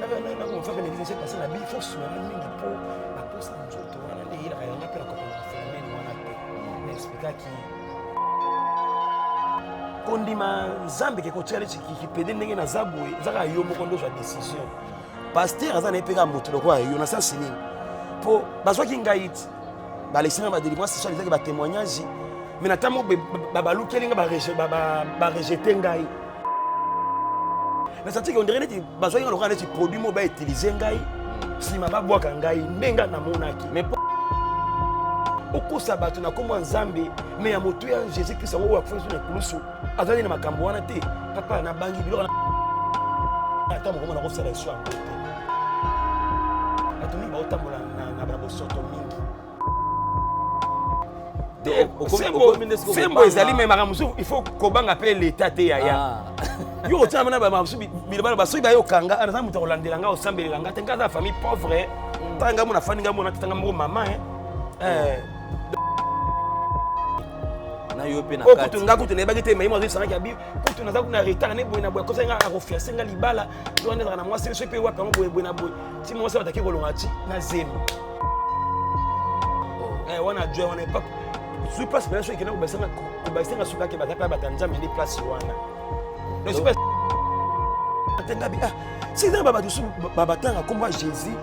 on fait bénéficier c'est passé la vie, il faut se mettre mingi pour la poste en joto wana nde il a pas la comprendre phénomène wana te expliquer qui kondima nzambe ke kotiala ki pede ndenge na zabwe zaka yo moko ndo za décision pasteur azana epeka moto lokwa yo na sens nini po bazwa ki ngaiti ba lesina ba délivrance social ezaki ba témoignage mais na tamo babalukelinga ba rejeter ngai mais ça dit qu'on dirait que bazwa ki lokwa neti produit mo ba utiliser ngai sima ba bwaka ngai ndenga na monaki mais okosa bato na kombo nzambe mais ya moto ya Jésus Christ wo afonso na kulusu azali na makambo wana te papa na bangi biloko na ata mo komona ko sala iso en côté atomi ba otambola na ba bosoto mingi sembo ezali me makamusu il faut kobanga pe l'état te ya yo otia mana ba makamusu bilobana basoki ba yo kanga ana muto kolandela nga osambela nga te ngaza famille pauvre tanga mona fani nga mona tanga mo mama na yo pe na kati kutu nga kutu ne bagite mais moi je sens qu'il y a bi kutu na za kuna retard ne boy na boy ko senga a refaire senga libala to ndeza na mwasi so pe wa kama boy na boy ti mo se bataki kolonga ti na zemi wana joie wana pas suis pas bien sûr que na basenga ko basenga suka ke bataka batanza mais les places wana ne suis pas atenga bi si na baba dusu baba tanga komba Jésus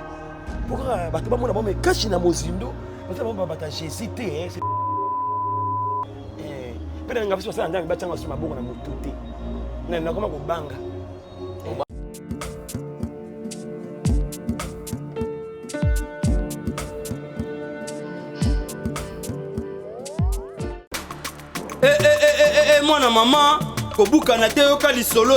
pourquoi bato ba mona ba me kashi na mozindo bato ba baba ta Jésus te pena nga biso sala ndanga batanga suma bongo na mututi na koma ko banga mwana mama kobukana te yoka lisolo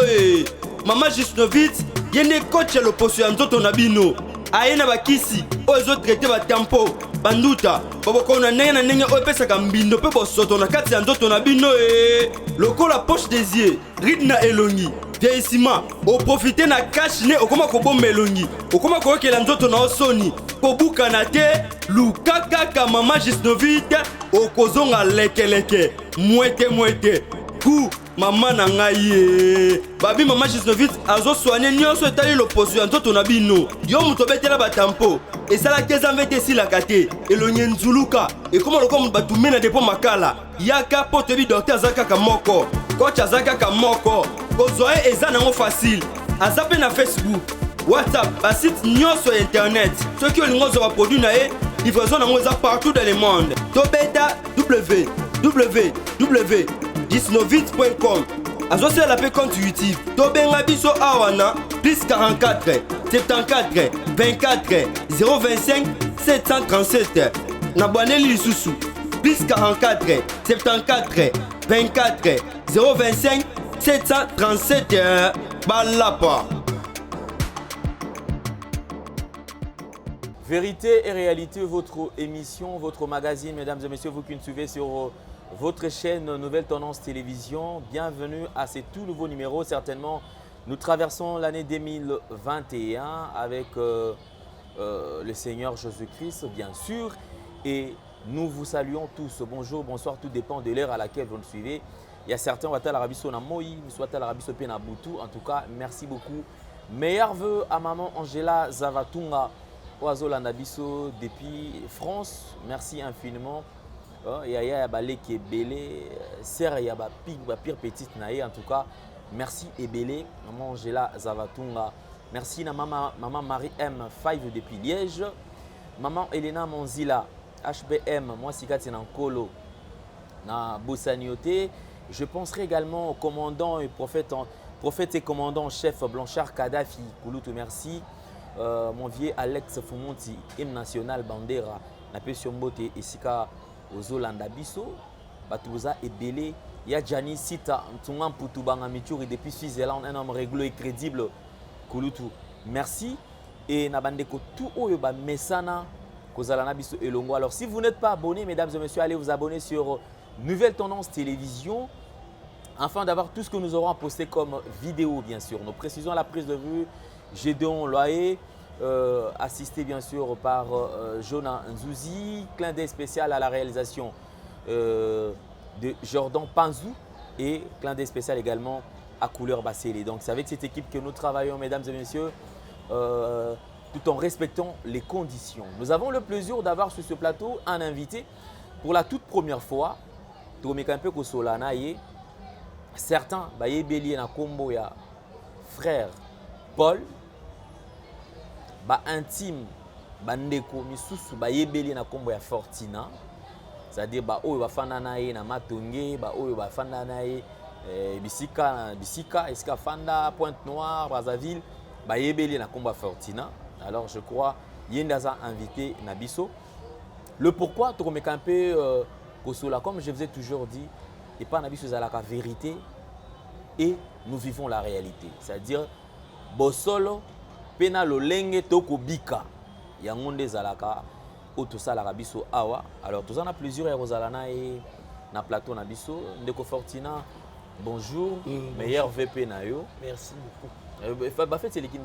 mama Gisnovitz yende coach ya loposo ya nzoto na bino aye na bakisi oyo ezotraite batempo banduta babokona ndenge na ndenge oyo epesaka mbindo mpe bosoto na kati ya nzoto na bino lokola poche des yeux ride na elongi vieillissement oprofite na cache ne okoma kobomba elongi okoma koyokela nzoto na osoni kobukana te luka kaka mama Gisnovitz okozonga lekeleke mwete ku mama na ngai babi mama Gisnovitz azosoigne nyonso etali loposo ya nzoto na bino yo moto betela batampo esalaki ezambe te esilaka te elonye nzuluka ekoma lokola bato mena depo makala yaka po toyebi docteur aza kaka moko coach aza kaka moko kozwa ye eza nango facile aza mpe na Facebook WhatsApp basite nyonso ya internet soki olingi ozwa baproduit na ye livraison nango eza partout dans le monde tobeta www.gisnovitz.com azosala mpe compte YouTube tobenga biso awa na plus 44 74 24 025 737 na bwaneli lisusu plus 44 74 24 025 737 balapa. Vérité et réalité, votre émission, votre magazine, mesdames et messieurs, vous qui nous suivez sur votre chaîne Nouvelle Tendance Télévision. Bienvenue à ce tout nouveau numéro. Certainement, nous traversons l'année 2021 avec le Seigneur Jésus-Christ, bien sûr. Et nous vous saluons tous. Bonjour, bonsoir, tout dépend de l'heure à laquelle vous nous suivez. Il y a certains qui sont à l'Arabie Saoudite, soit à l'Arabie Saoudite, à Boutou. En tout cas, merci beaucoup. Meilleurs vœux à maman Angela Zavatunga. Oiseau Landabiso depuis France, merci infiniment. Il y a Balé qui est belé, Serre il y a pire petite naïe en tout cas. Merci et belé, maman Angela Zavatunga. Merci na maman Marie M5 depuis Liège, maman Elena Monzila HBM, moi Sikati Nankolo na Boussanioté. Je penserai également au commandant et prophète et commandant chef Blanchard Kadhafi. Kouloutou merci. Mon vieux Alex Fumonti, hymne national Bandera, na Pesiombote et Sika Ozolanda Biso, Batouza et Belé, ya Gianni Sita, Mtungan Poutubanga Mituri depuis Suisse-Zélande, un homme réglo et crédible. Kouloutou, merci. Et Nabandeko tout Oyoba Mesana, Kozalana Biso et Longo. Alors si vous n'êtes pas abonné, mesdames et messieurs, allez vous abonner sur Nouvelle Tendance Télévision, afin d'avoir tout ce que nous aurons à poster comme vidéo, bien sûr. Nos précisions à la prise de vue. Gédéon Loyer, assisté bien sûr par Jonah Nzouzi, clin d'œil spécial à la réalisation de Jordan Panzou et clin d'œil spécial également à Couleur Bassélé. Donc c'est avec cette équipe que nous travaillons, mesdames et messieurs. tout en respectant les conditions. Nous avons le plaisir d'avoir sur ce plateau un invité pour la toute première fois. Un peu certains bayebeli na kombo ya frère Paul ba intime bandeko misusu bayebeli na kombo ya Fortina, c'est-à-dire ba oyo bafanda na ye na Matonge, ba oyo bafanda na ye bisika esika fanda Pointe-Noire, Brazzaville, bayebeli na kombo ya Fortina. Alors je crois yendaza invité na biso. Le pourquoi tu remets un peu Kosola, comme je vous ai toujours dit, et pas nabiso zalaka vérité et nous vivons la réalité. C'est-à-dire bosolo pena lolenge toko bika yangonde zalaka autosalaka biso awa. Alors tous en a plusieurs erozalana et na plateau na biso ndeko Fortina. Bonjour, meilleur VP na yo. Merci beaucoup. Ba fait c'est l'équipe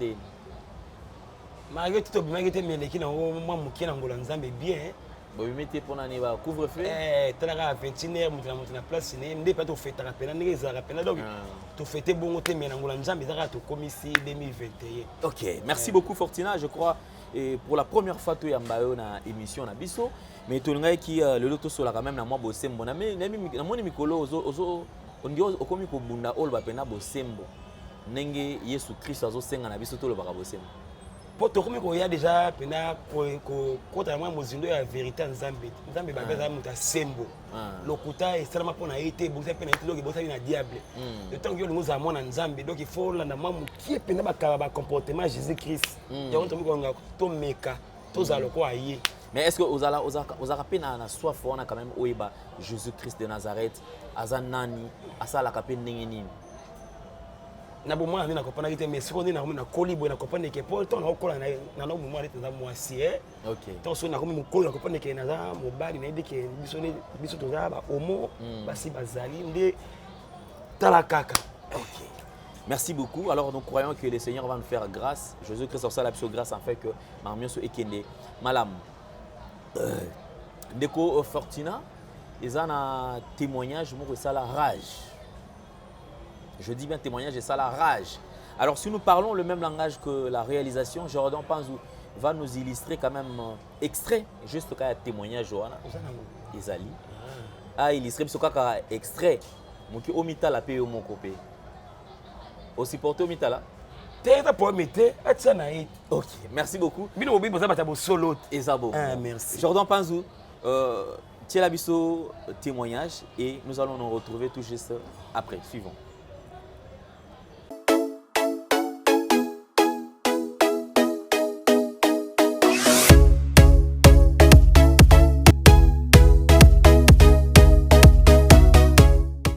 malgré tout malgré mais l'équipe na moi mukie na ngolo nzambe bien. Vous mettez pour un couvre-feu. Tu as 21h, tu as place, tu as fait ta rappel, donc tu fais bon côté, mais tu commissi 2021. Ok, merci beaucoup Fortina. Je crois pour la première fois tu as une émission na biso, mais tu as qui le loto sur la quand même na moi bosembo na mon mikolo on dit au komi ko bunda ol ba pena bosembo. Nenge Yesu Christ azo senga na biso to le baka bosembo. Pour te remettre, il y a déjà quand tu as la vérité en Zambie, Zambie va faire un sembo. Le kouta est seulement pour été, vous avez un diable. Le temps que nous avons en Zambie, donc il faut la maman qui est pénal comportement Jésus-Christ. Il y a un truc qu'on a tout meka, tous à le quoi aïe. Mais est-ce que vous avez peine à soif on a quand même oeba Jésus-Christ de Nazareth, Azanani, Asa la capine ningini. Na bomwa na kopana kite mais seconde na na kolibo na kopana ke po to na kola na no bomwa lete za mwasi OK to so na komi mukolo na kopana ke na za mobali na idike biso to za ba omo basi bazali nde tala kaka. OK. Merci beaucoup. Alors nous croyons que le Seigneur va nous faire grâce. Jésus-Christ sur ça la grâce en fait que Marmioso ekende malam. Ndeko Fortina ils ont un témoignage moi ça la rage. Je dis bien témoignage et ça la rage. Alors si nous parlons le même langage que la réalisation, Jordan Panzou va nous illustrer quand même extrait, juste quand témoignage Johanna. Isali. Ah illustrer ce cas extrait. Mon qui omita la paye mon copé. Aussi porté omita là. T'es pour mettre ça naït. OK, merci beaucoup. Bino obi boza batabo solo. Ezabo. Merci. Jordan Panzou Tielabiso témoignage et nous allons nous retrouver tout juste après. Suivons.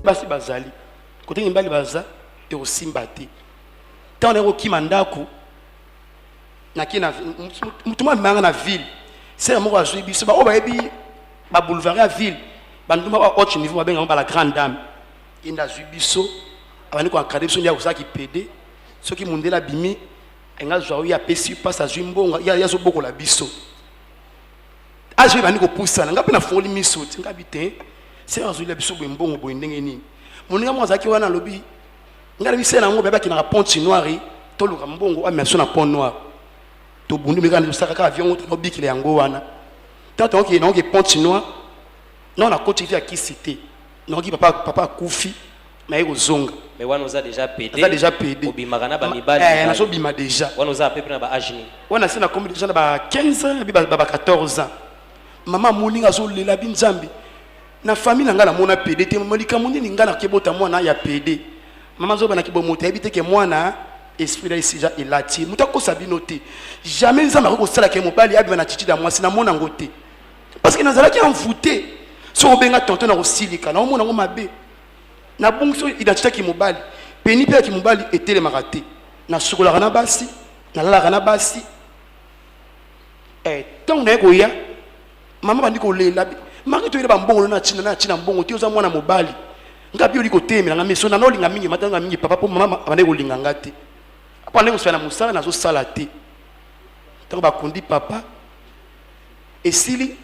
Basi bazali côté ngimbali baza et aussi mbati tant on ki mandako na ki na mutuma manga na ville c'est mo azui biso ba obayebi ba boulevard ya ville banduma ba haut niveau ba benga ba la grande dame inda zui biso abani ko encadrer biso ndia kozaki PD soki mundela bimi enga zwa ya pesi passe azui mbonga ya zo boko la biso azui bani ko poussa nga pe na foli miso tinga bité c'est azui la biso mbongo bo ndenge nini moninga mo azaki wana lobi ngala bise na ngo beba ki na pont noir to luka mbongo amerso na pont noir to bundu meka na saka ka avion to bikile yango wana tant on ki na ngo pont noir non na côté via qui cité non ki papa Koufi na yeko zonga mais wana oza déjà PD oza déjà PD obimaka ba mibali na so bima déjà wana oza peu na ba âge ni wana c'est na comme déjà na ba 15 ans ba 14 ans maman moninga zo lela binzambi na famille na ngala mona PD te molika monini ngala kebota mwana ya PD maman zo bana kibo moto habite ke mwana esprit là ici ja elati mutako sabino te jamais nzamba ko sala ke mobali abi na titi da mwasi na mona ngote parce que nazala ki envoûté so benga tonton na kosilika na mona ngo mabe na bungso identité ki mobali peni pe ki mobali etele makate na sukola kana basi na lala kana basi tant na ko ya maman bandi ko lela maki to yeba mbongo na china mbongo ti oza mwana mobali ngapi oli ko temela nga meso na no linga mingi matanga mingi papa po mama abane ko linga ngate apa ndeko sala musala na zo sala te tango ba kondi papa esili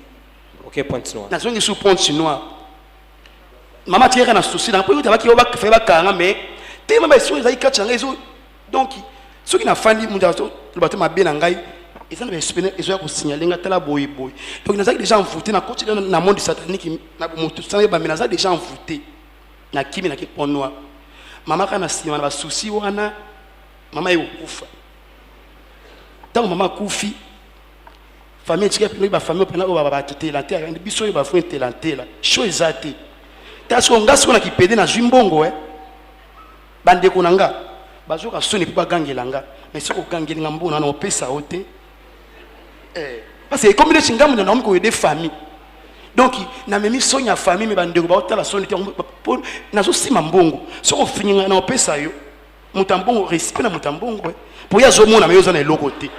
OK point noir na zongi sous pont noir mama tiera na souci na po yo tabaki yo ba fe ba kanga mais te mama eso ezai kacha nga ezo donc Ceux qui n'a pas dit, le bateau m'a bien engagé. Ils ont exprimé, ils ont signalé que tu as boy boy. Donc nous avons déjà envoûté dans le monde satanique, nous avons déjà envoûté. Na kimi na ki ponwa. Maman kana si na souci wana maman yo kufa. Tant maman kufi famille tike pino ba famille pena o ba tutela te andi biso yo ba fo telantela. Sho ezate. Tasko ngasko na kipede na zwimbongo bande konanga. Bazoka soni pe ba gangelanga. Mais soko gangelinga mbona na opesa ote. Parce que comme les chingamu na homme ko des familles. Donc, na memi sonya famille me bandeko ba otala soni te na zo sima mbongo. So ko fininga na opesa yo. Mutambongo respect na mutambongo. Pour ya zo mona me yo za na eloko te.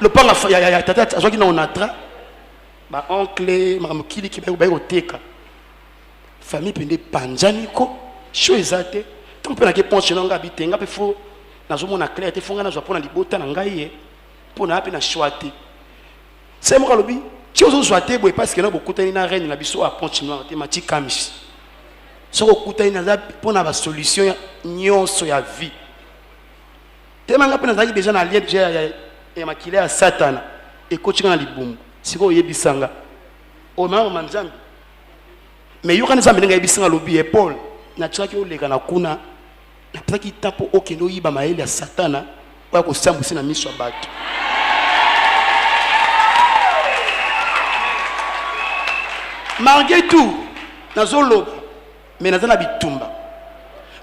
Le panga ya tata azoki na onatra ba oncle makamukili ki ba oteka. Famille pende panjani ko sho ezate. Tant pe na ke ponche na nga bitenga pe fo na zo mona clair te fonga na zo pona libota na ngai ye. Pona pe na choate. C'est moi qui tu as choisi parce que nous beaucoup de na reine na biso à Pont Noir te mati kamishi. So ko kuta ina za pour na solution nyonso ya vie. Te manga pe na zaki déjà na lien ya makile ya satana et ko tshika na libumbu. Siko yebisanga. O mama manzambi. Mais yo kana zambi nga yebisanga lobi Paul na tshaka ki oleka na kuna na paki tapo okendo yiba maele ya satana kwa ko sambusi na miso bato. Malgré tout, nazolo, mais nazana bitumba.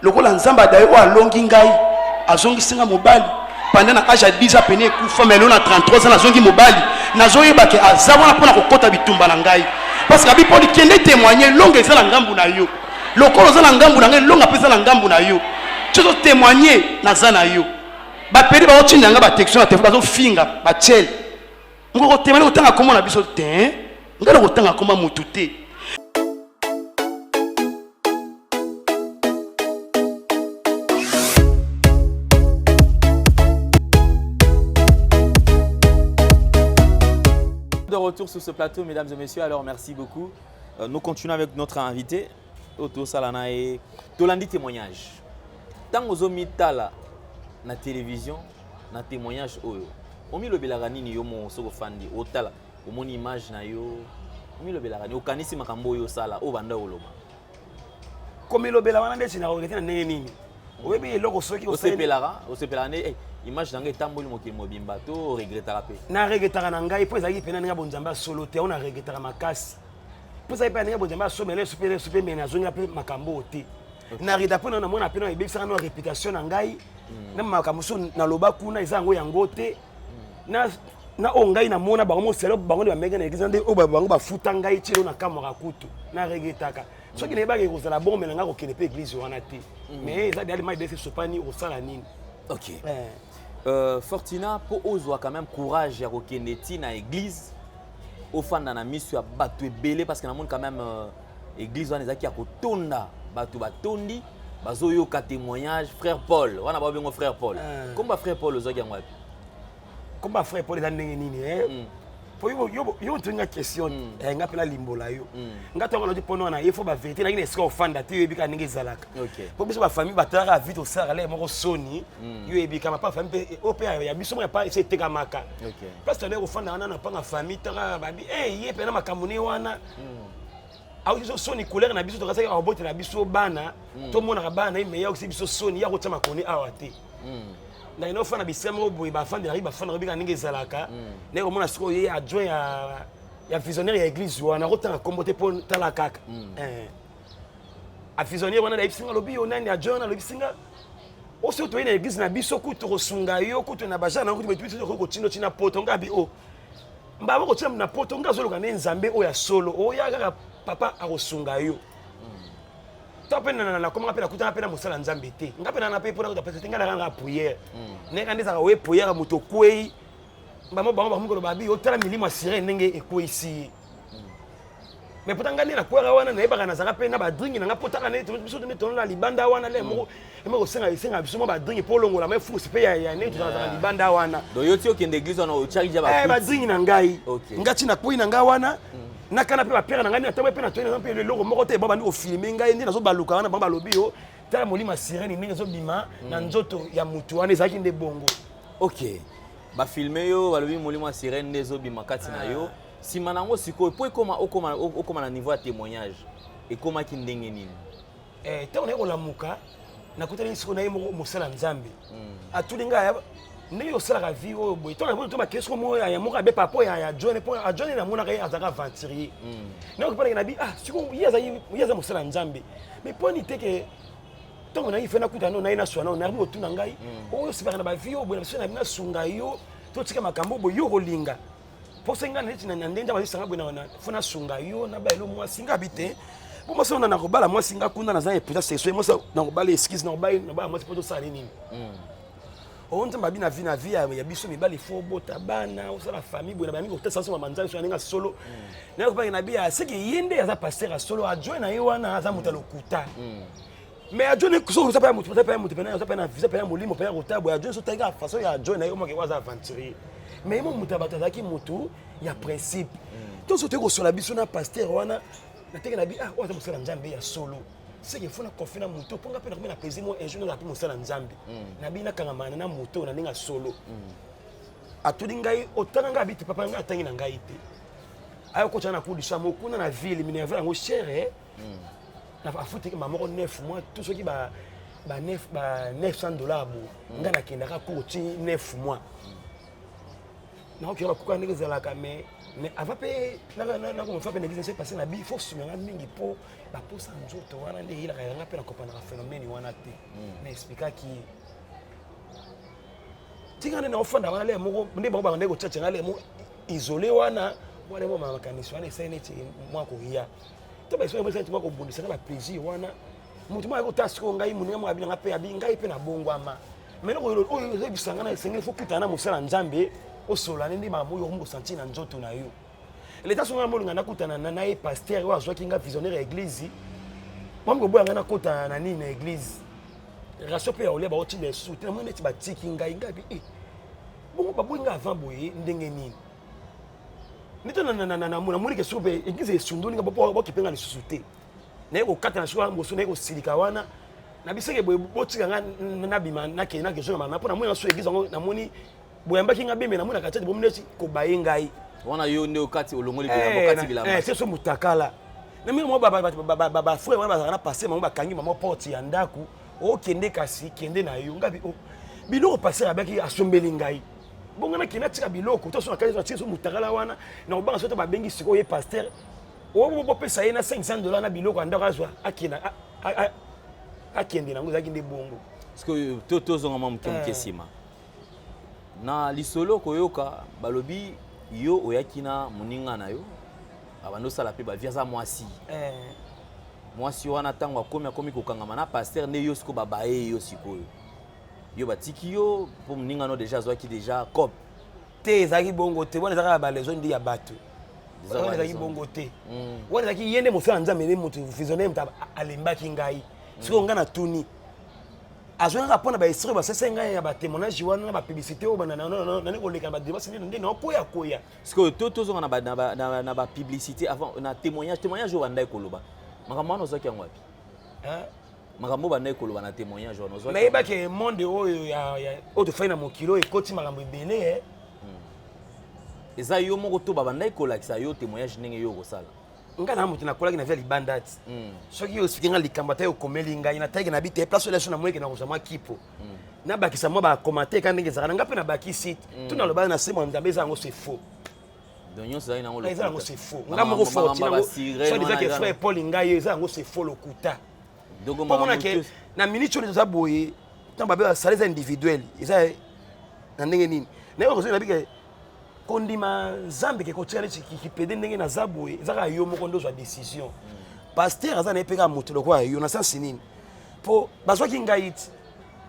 Le rôle en Zamba d'ailleurs à Longingai, à Zongi Singa Mobali, pendant l'âge à 10 ans, peine kufa, mais l'on a 33 ans à Zongi Mobali. Nazoye bake à Zawana pour la kota bitumba nangai. Parce que la Bible qui est témoigné, longue et salangambu na yo. Le corps salangambu na yo, longue après salangambu na yo. Tu dois témoigner nazana yo. Ba peri ba otinga nga ba textion na téléphone, ba zo finga, ba tchel. Ngo témoigner autant comment na biso te. De retour sur ce plateau, mesdames et messieurs, alors merci beaucoup. Nous continuons avec notre invité, Otto Salana et Tolandi témoignage. Tant aux hommes tala na télévision, na témoignage oyo. Omi lo belarani ni yo mo soko fandi otala. Mon image na yo milo belakani okanisi makambo yo sala o banda oloba comme lo belakana ndesi na regretter na ndenge nini oyebi eloko soki osepelaka ne image na ngai etamboli mokili mobimba to regrettaka pe na regrettaka na ngai po ezalaki pena ndenge bonzamba solo te ona regrettaka makasi po ezalaki pena ndenge bonzamba solo mele super mena azonga pe makambo te na regrettaka pona na mona pena ebebisaka na réputation na ngai na makambo so na loba kuna ezango yango te na ongai na mona bango selo bango ba mega na exande o bango ba futa ngai tilo na kamera kutu na regretaka soki ne ba ke kozala bon mais nga ko kene pe église wana te mais ça dali mai de ce sopani au sala nini. OK. Fortina po ozwa quand même courage ya ko kene ti na église au fanda na misu ya bato ebele parce que na monde quand même église wana ezaki ya kotonda bato batondi bazo yo ka témoignage frère Paul wana ba bengo frère Paul comme frère Paul ozaki yango api comme frère Paul dans ndenge nini pour yo tunga question nga pela limbola yo nga tonga no dipono na il faut ba vérité na ngine esko ofanda te yo bika ndenge zalaka pour biso ba famille batara vite au sarale moko soni yo ebika ma pa famille au père ya biso mo pa c'est tekamaka parce que na ofanda na pa na famille tara ba bi ye pena makamuni wana au biso soni couleur na biso to kasa ya bote na biso bana to mona bana mais ya aussi biso soni ya ko tama koni awate na ino fana bisemo boy ba fanda riba fana robika ninge zalaka ne ko mona siko ye adjoint ya visionnaire ya église wana ko tanga kombote po tala kaka a visionnaire wana da isinga lobi onani adjoint na lobi singa o se to ina église na biso kutu ko sunga yo kutu na bajana kutu betu ko tino tina poto ngabi o mbaba ko tina na poto ngazolo ka nzambe o ya solo o ya kaka papa a ko sunga yo na comment appelle la pena musala nzambe te ngapena na pe pona ko pesa tinga na prière ne kandi za we prière muto kwei bango ko babi otala milimo asire ndenge ekoisi mais potanga ni na kwera wana na ebaka na zaka pe na ba dringi na ngapotaka ne biso de metona na libanda wana le moko senga biso mo ba dringi polongola mais fou pe ya ne tuzana na libanda wana do yoti okende église wana o charge ba ba dringi na ngai ngati na kwei na nga wana nakana pe ba père na ngani na tambe pe na toyena pe le logo moko te baba ndi ko filmer ngai ndi nazo baluka wana baba lobi yo tala molimo sirene ndenge ezobima na nzoto ya mutu wana ezalaki nde bongo. Ok, bafilme yo balobi molimo sirene nde ezobima kati na yo nsima nango sikoyo mpo okoma na niveau ya témoignage ekomaki ndenge nini? Ntango naye kolamuka nakutani sikoyo naye moko mosala nzambe atuli ngai ndenge osalaka vie oyo boye ntango bakesiko moko ya moko abepa po ya john mpo john namonaka ye azalaka aventurier naye okipanaki nabi sikoyo ye aza mosala nzambe mais mpo ni te ke ntango nayi fe nakuta no naye naswana no nayebi kotuna ngai oyo osepaka na bavie oyo boye na biso nabi nasunga yo totika makambo boye yo kolinga mposa ngai neti na ndenge bazisanga boye fo nasunga yo nabayelo mwasi ngai abi te po mwasi ona nakobala mwasi ngai kuna naza eputa sexuel mwasi nakobala eskise nakobala mwasi mpo tosala nini oyo nzambe abi na vie ya biso mibali fo bota bana osala famille boye na bamingi kotesa so bamanzali so ndenge solo naye kopaki na bia seke ye nde aza paster ya solo adjoint na ye wana aza moto ya lokuta mais adjoint soki oza pe ya motu oza pe ya motu pena oza pe na visa pe ya molimo pe ya kota boye adjoint so tanga façon ya adjoint na ye omake aza aventurier mais ye mo moto ya bato azalaki motu ya principe to so toyei kosola biso na paster wana nateke na bi oyo aza mosala nzambe ya solo seke fona konfi na moto mpo nga mpe nakomi na plaisir mo un jour nazapi mosala nzambe nabi nakangamana na moto na ndenge ya solo atuli ngai otanga ngai abi te papa ngai atangi na ngai te ayo kotya na kudisa mokuna na ville minerve yango chere afutiki mamoko 9 mois tout soki ba 900 dollars bo ngai nakendaka koti 9 mois nakokira bakuka ndenge ezalaka mais avant mpe nakomofa mpe nabize se passé na bi fo sumanga mingi mpo baposa nzoto wana nde eyelaka yanga mpe nakopanaka phénomène wana te na explikaki tika nde naofanda wana le moko nde bango banga nde kotiatia nga le mo isolé wana wana mo makanisi wana esali neti mwa koya to baesali neti mwa kobundisaka baplaisir wana motu moko akota sikoyo ngai moninga moko abinanga mpe abi ngai mpe nabongwama mais oyo ezobisanga na esengeli fo kutana na mosala nzambe osola nde makambo oyo okosentir na nzoto na yo leta songa molinga nakutana na ye paster oyo azwaki nga visionnaire ya église mambo boyanga nakota na nini na église ratio mpe ya olia baotinda esusu te namoni neti batiki ngai ngabi bongo baboyi nga avant boye ndenge nini nito namonike suku mpe église esundoli nga bokipe nga lisusu te naye kokata na suku mosu naye kosilika wana na biseke boye botika nga nabima nakende nakezonga mama mpo namoni nasu église yango namoni boyambaki nga bembe namoni nakati bomu neti kobaye ngai wana yo nde okati olongoli bilamba bilamba c'est so mutakala na mimi mo ba frère wana bazana passer mamo bakangi mamo porte ya ndaku okende kasi kende na yo ngabi biloko passer abaki asombeli ngai bongo na kina tika biloko to so na kazi so mutakala wana na obanga so to babengi siko ye pasteur bo pesa ye na 500 dollars na biloko andaka azwa akende nango zaki nde bongo parce que to zonga mamu kemkesima na lisolo koyoka balobi yo oyaki na moninga na yo abando sala pe ba viaza mwasi mwasi wana tango akomi kokangama na pasteur ne yo siko babaye yo sikoyo yo batiki yo po moninga no déjà zwaki déjà cop te ezaki bongo te wana ezaka ba lezo ndi ya bato wana ezaki bongo te wana ezaki yende mosala nzambe ne moto visionnaire mta alembaki ngai siko nga na tuni azwanga mpona baestre basese ngai ya batémoignage wana na bapublicité oyo nani koleka na badebasi nde naokoya koya sikoyo tozonga na bapublicité avant na témoignage oyo bandai koloba makambo wana ozwaki yango wapi makambo bandai koloba na témoignage wana ozwaki nayebaki monde oyo oyo tofai na mokilo ekoti makambo ebele eza yo moko to babandai kolakisa yo témoignage ndenge yo okosala nga na moto nakolaki na via libanda ti soki osiki nga likambo ata okomeli ngai nataki na bi te place oyo na moyeke na kozwa mwa kipo nabakisa mwa bakomante ka ndenge ezalaka na nga mpe nabakisi to nalobaka na se mwa nzambe eza yango c'est faux eza yango c'est faux nga moko fortinango frère paul ngai eza yango c'est faux lokuta mpo monake na minute oyo eza boye ntango babe basala eza individuel eza na ndenge nini naye okozoi nabike kondima nzambe ke kotika neti kipede ndenge naza boye ezaka yo moko nde ozwa décision paster aza na ye mpe kaka moto lokola yo na sansi nini mpo bazwaki ngai ti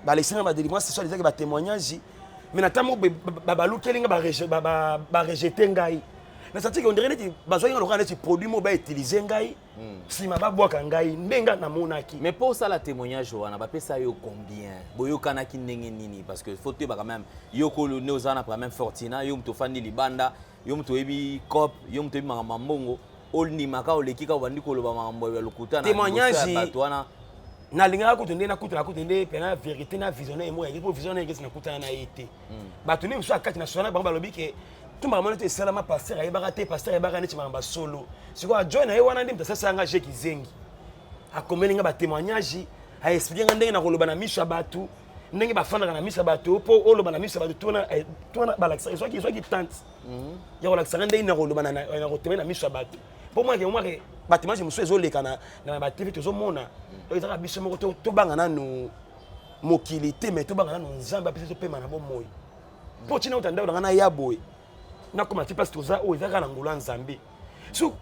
balekisanga badélivrance so ezaki batémoignage mais na ntango balukeli nga barejete ngai nasatiki ondire neti bazwaki nga lokola neti produit mo bautilize ngai nsima babwaka ngai nde nga namonaki mais mpo osala témoignage wana bapesa yo combien boyokanaki ndenge nini parce que faut toyeba quand même yo kolone oza na quand même fortina yo moto ofandi libanda yo moto oyebi cop yo moto oyebi makambo mbongo ondimaka oleki kaka obandi koloba makambo ya lokuta na bato wana na linga ko tende na kuta pena vérité na visionnaire moi il faut visionnaire que na kuta na été ba tuni muso akati na sona ba lobi ke tumba mona te salama pasteur ay bagate pasteur ay bagane ti mamba solo siko join na ye wana ndim tasa sanga je kizengi akomelinga ba témoignage ay expliquer ndenge na koloba na miso batu ndenge ba fanda na miso batu po oloba na miso batu tona ba laksa so ki tante ya ko laksa ndenge na koloba na ko temena miso batu pour moi que bâtiment je me suis ezoleka na ba TV tozomona donc ezaka biso moko to banga na no mokilité mais to banga na no nzamba biso to pema na bo moyi po tina utanda udanga na yaboy na koma ti place toza o ezaka na ngolo nzambe so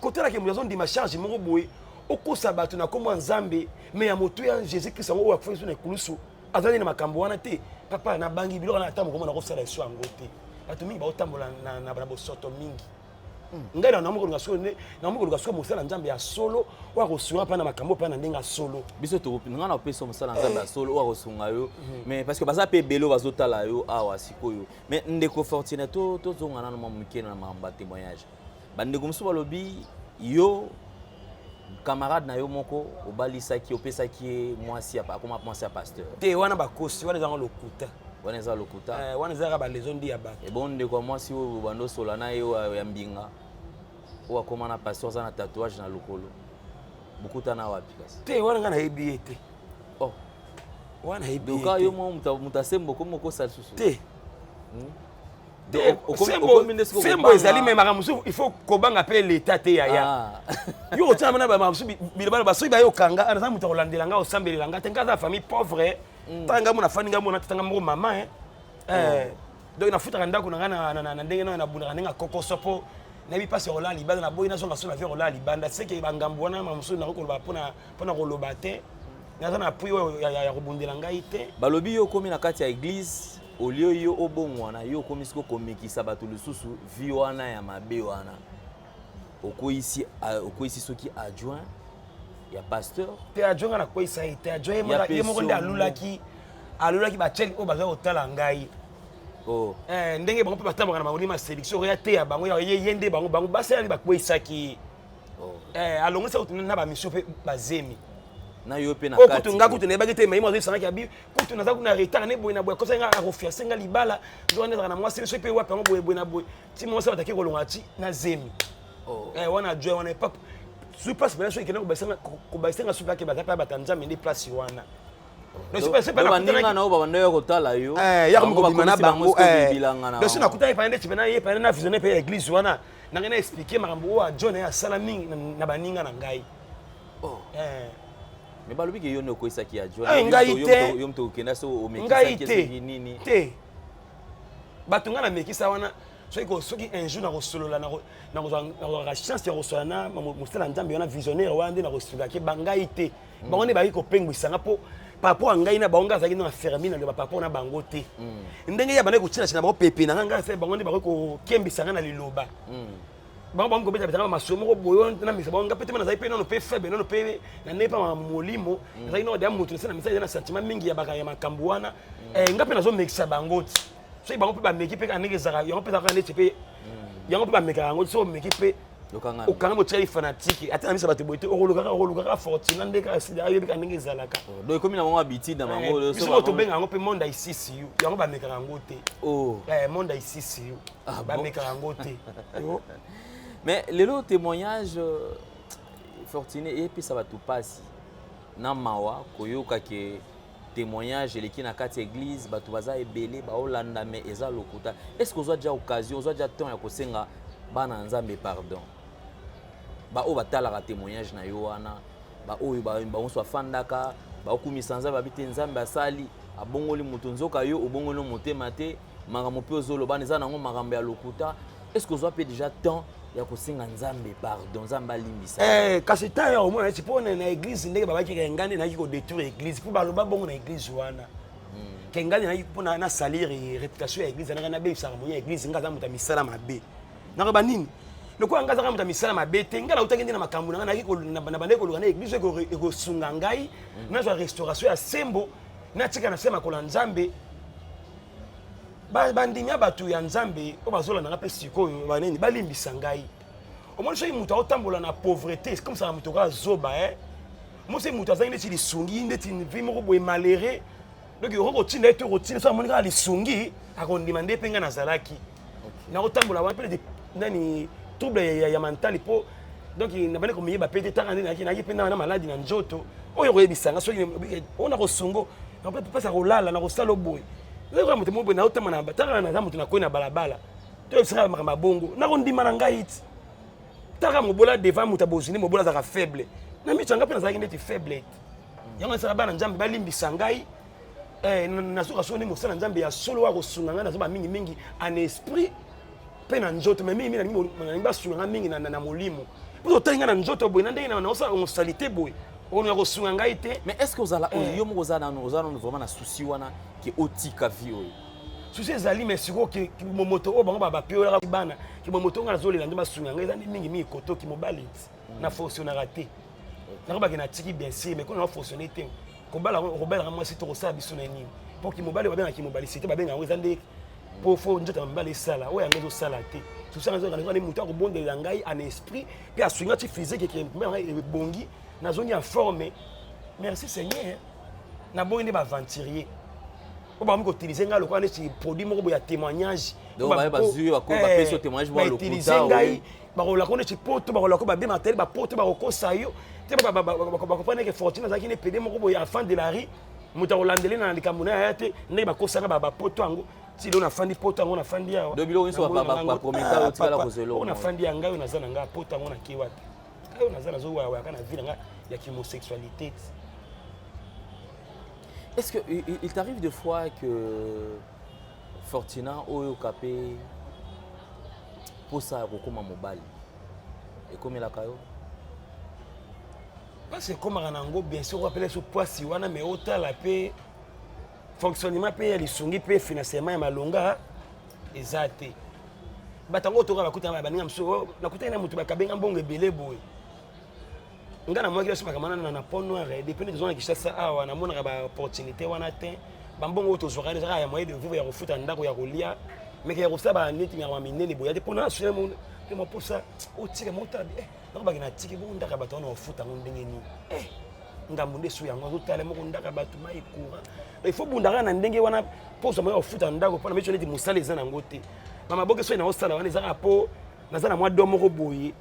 kotela ke muzo ndima charge moko boy okosa bato na komo nzambe mais ya moto ya Jésus Christ o akufisa na kulusu azali na makambo wana te papa na bangi biloko na tambo komo na kosala eso angote bato mingi ba otambola na bo soto mingi ngai na namoko luka so mosala nzambe ya solo wa kosunga pa na makambo pa na ndenga solo biso to nga na peso mosala nzambe ya solo wa kosunga yo mais parce que baza pe belo bazotala yo awa sikoyo mais ndeko Fortuné to zonga na mwa mukena na mamba témoignage bandeko musu balobi yo camarade na yo moko obalisaki opesaki mwasi apa akoma mwasi ya pasteur te wana bakosi wana zango lokuta wana za lokuta wana za ba lezo ndi ya ba e bon ndeko mwasi o bando sola na yo ya mbinga ou akoma na pasteur za na tatouage na lokolo bukuta na wapi kasi te wana ngana hebi ete oh wana hebi ete donc yo mo mutasembo komo ko sal susu te sembo ezali me makamusu il faut kobanga pe l'état te ya yo tia mana ba makamusu bilibana basoki ba yo kanga ana muta kolandela nga osambela nga te ngaza famille pauvre tanga mona fani nga mona tanga mo mama donc na futa ndako na na ndenge na bunda ndenge kokoso po na bi passe rola libanda na boyi na zonga so na vie rola libanda c'est que bangambo wana makamusu na koloba pona koloba te na na puyo ya kobundela ngai te balobi yo komi na kati ya église au lieu yo obongwana yo komi siko komekisa bato lisusu vi wana ya mabe wana okoisi soki adjoint ya pasteur te adjoint na koisa ite adjoint ye moko nde alulaki bacheli o baza otala ngai oh ndenge bango pe batamboka na bango ma sélection ya te ya bango ya yende bango basali bakoisaki alongisa na ba mission pe bazemi na yo pe na kati kutu nga kutu ne bagete mai mo sana ki abi kutu na za kuna retard ne boy na boy kosa nga refier nga libala ndo ne na mwasi so pe wa pe ngo boy na boy ti mo sa bataki kolonga ti na zemi wana joy wana pas sur place ben so ikena ko basenga so pa ke batapa batanza mende place wana no c'est pas na ninga na oba bando yo kotala yo ya ko bima na bango donc si na kuta pa ndeti bena ye pa na visionner pe église wana na ngena expliquer makambo wa John ya salami na baninga na ngai mais balobi ke yo ne koisaki ya John yo mto kenda so o mekisa ke nini te batunga na mekisa wana soki un jour na kosolola na kozwa chance ya kosolola na mosala nzambe wana visionnaire wana nde na kosolola ke bangai te bango nde baki kopengwisanga po papo angai na bango azalaki na fermi na papo na bango te ndenge ya bana kotina na bango pepe na nganga se bango nde baki kokembisanga na liloba bango beta beta masomo ko boyo na misa bango ngapete na zai pe no pe febe no pe na nepa molimo zai no da mutu na misa na sentiment mingi ya baka ya makambu wana ngape na zo mixa bango ti so bango pe ba meki pe kanenge zaka yango pe zaka ndeti pe yango pe ba meka yango so meki pe okanga mo tsheli fanatique ata na misa bato boite okoluka Fortuné ndeka sida yo pe kanenge zalaka donc comme na bango habitude na bango so to benga yango pe monde ici si yo yango ba meka yango te monde ici si yo ba meka yango te mais le témoignage Fortuné et puis ça va tout passer na mawa koyoka ke témoignage eleki na kati église bato baza ebele baolanda mais eza lokuta est-ce que ozwa déjà occasion ozwa déjà temps ya kosenga bana nzambe pardon o batalaka témoignage na yo wana oyo baonso afandaka baokumisa nzambe babite nzambe asali abongoli moto nzoka yo obongoli motema te makambo mpe ozoloba eza nango makambo ya lokuta est-ce que ozwa mpe déjà temps ya kosenga nzambe pardon nzambe alimbisa kasi ta ya omona ti po na église ndenge babaki kengani na ko détruire église po baloba bongo na église wana kengani na po na salir réputation ya église na be sa mo ya église ngaza muta misala mabe na ba nini loko ngaza ka muta misala mabe te ngala utaki ndina makambu na na bande ko na église ko sunga ngai na zo restauration ya sembo na tika na sema ko la nzambe bandimia batu ya nzambe o bazola na pe sikoyo baneni balimbisa ngai omoni soki mutu aotambola na pauvreté comme ça mutu ka zoba moi c'est mutu azangi neti lisungi ndeti vie moko boye malheureux donc okotinda ete okotinda so amoni kaka lisungi akondima nde mpe nga nazalaki nakotambola wana mpe nani trouble ya mentale mpo donc nabandi komiyeba pe te taka nde nayaki mpe na maladi na nzoto oyo koyebisanga soki oyo nakosungo napesa kolala nakosala oboye oyoka moto moboye naotama na taka naza moto nakoyi na balabala toyebisaka makambo ya bongo nakondima na ngai ti taka mobola devant moto abozini mobola azalaka faible na mitanga mpe nazalaki ndeti faible yango esaka bana nzambe balimbisa ngai nazoka so nde mosala nzambe ya solo wa kosunga ngai nazoba mingimingi en esprit mpe na nzoto me mingi nalingi basunga ngai mingi na molimo mpo otali ngai na nzoto boye na ndenge naosala onsalite boye oyo ya kosunga ngai te. Mais est-ce que yo moko oza nano vraiment na souci wana ke otika vie oyo souci ezali mais sikoyo momoto oyo bango bapiolaka bana momoto oyo nga nazolela nde basunga ngai eza nde mingi kotoki mobali ti na fonctionnaka te nakobaki natiki bien sûr mais kona nafonctionne te kobalaka mwasi to kosala biso na nini mpo kimobali babengaki mobalicité babengaka yango eza nde mpo fo nzoto ya mobali esala oyo yango ezosala te susanga moto akobondelela ngai en esprit mpe aswinga ti physique ngai ebongi nazongi en forme merci seigneur nabongi nde baventurier po bakomi koutilize ngai lokola neti produit moko boye ya témoignage bautilize ngai bakolako neti poto bakolako babema tele bapoto bakokosa yo te bakopreneke fortune azalaki ne pede moko boye enfant de la rue moto akolandele na likambo na yaya te ndenge bakosanga bapoto yango ti lelo nafandi poto yango nafandi awa nafandi ya ngai oyo naza na ngai poto yango nake wapi oyo naza nazowayaka na vie na ngai ya kimosexualité. Est-ce que il t'arrive des fois que Fortuna oyo kapé posa kokoma mobali ekomelaka yo parce que comme nango bien sûr rappelle ce poisi wana mais otala pe fonctionnement pe ya lisungi pe financement ya malonga ezate batango toka bakuta baninga mso nakuta na mutu bakabenga mbongo ebele boy ngana moi kila sima kamana na pont noir depuis des zones qui cherchent awa na mona ba opportunité wana te bambongo to zora déjà ya moyen de vivre ya kofuta ndako ya kolia mais ya kosaba neti ya minene boya te pona sur mon te mo posa otire mota nakobaki na tiki bongo ndaka bato wana ofuta ngo ndenge nini ngambo nde su yango azotala moko ndaka bato mai courant il faut bundaka na ndenge wana posa moya ofuta ndako pona mecho neti musala eza nango te mama boke so ina osala wana ezaka po naza na mwa do moko boye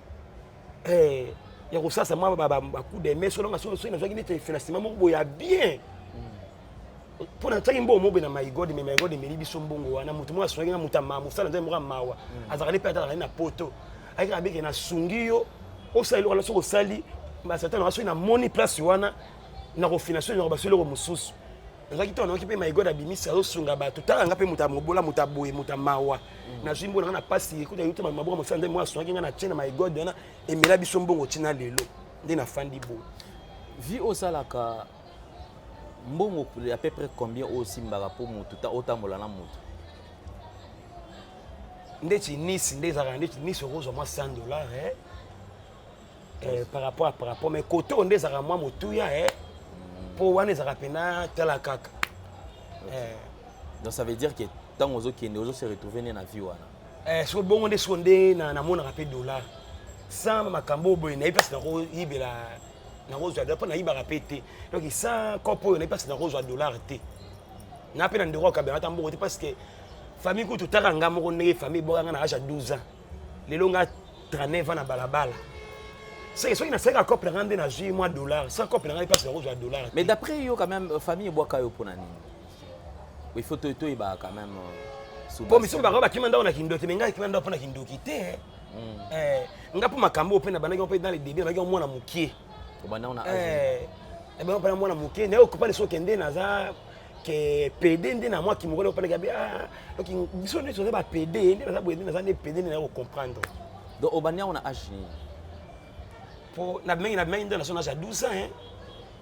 ya kosasa mwa bacoup de main solonga so inazwaki neti financement moko boye ya bien pona tsaki mbo mobe na my god emeli biso mbongo wana mutu moko asungaki nga mutu mosala nzambe moko mawa azalaka nde mpe atalaka na poto ayekaka beke nasungi yo osala eloko wana soki osali basatana soki namoni place wana nakofinanso na basolo eloko mosusu nazwaki ntango nayoki mpe my god abimisi azosunga bato talaka nga mpe mutu amobola mutu aboye mutu amawa nazwi mbongo nanga na pasi ekuta yuta maboka mosala nzambe moko asungaki nga na tie na my god wana emela biso mbongo ntina lelo nde nafandi boye vi osalaka mbongo à peu près combien aussi mbaka po mutu ta otambola na mutu ndeti nisi ndezaka ndeti nisi okozwa mwa $100 par rapport mais côté on ndezaka mwa motuya po wana ezaka pena tala kaka donc ça veut dire que tant ozokende se retrouver na vie wana so bongo nde so nde namonaka mpe dollar sans makambo boye nayebi mpasi nakoyibela nakozwa dollar mpo nayibaka mpe te donc sans kopo oyo nayebi mpasi nakozwa dollar te na mpe na ndeko akabela ata mbongo te parce que famille kutu taka nga moko ndenge famille bokanga na age ya 12 ans lelo nga 39 ans na balabala soki nasalaka couple nanga nde nazwi mwa dollar sans couple nanga mpasi nakozwa dollar mais d'après yo quand même famille ebwaka yo mpona nini il faut toyebaka quand même po miso bako bakima ndako na kindoki me ngai kima ndako mpona kindoki te nga mpo makambo mpe nabandaki mpe dans le début nabaki mwana mokie obandako na mpona mwana mokie naye okopani soki nde naza ke pede nde na mwa kimokolo opalaki abe donc biso nde toza bapede nde naza boye nde naza nde pede nde naye kocomprendre donc obandako na age nini po nabimengi nde naso na age ya 12 ans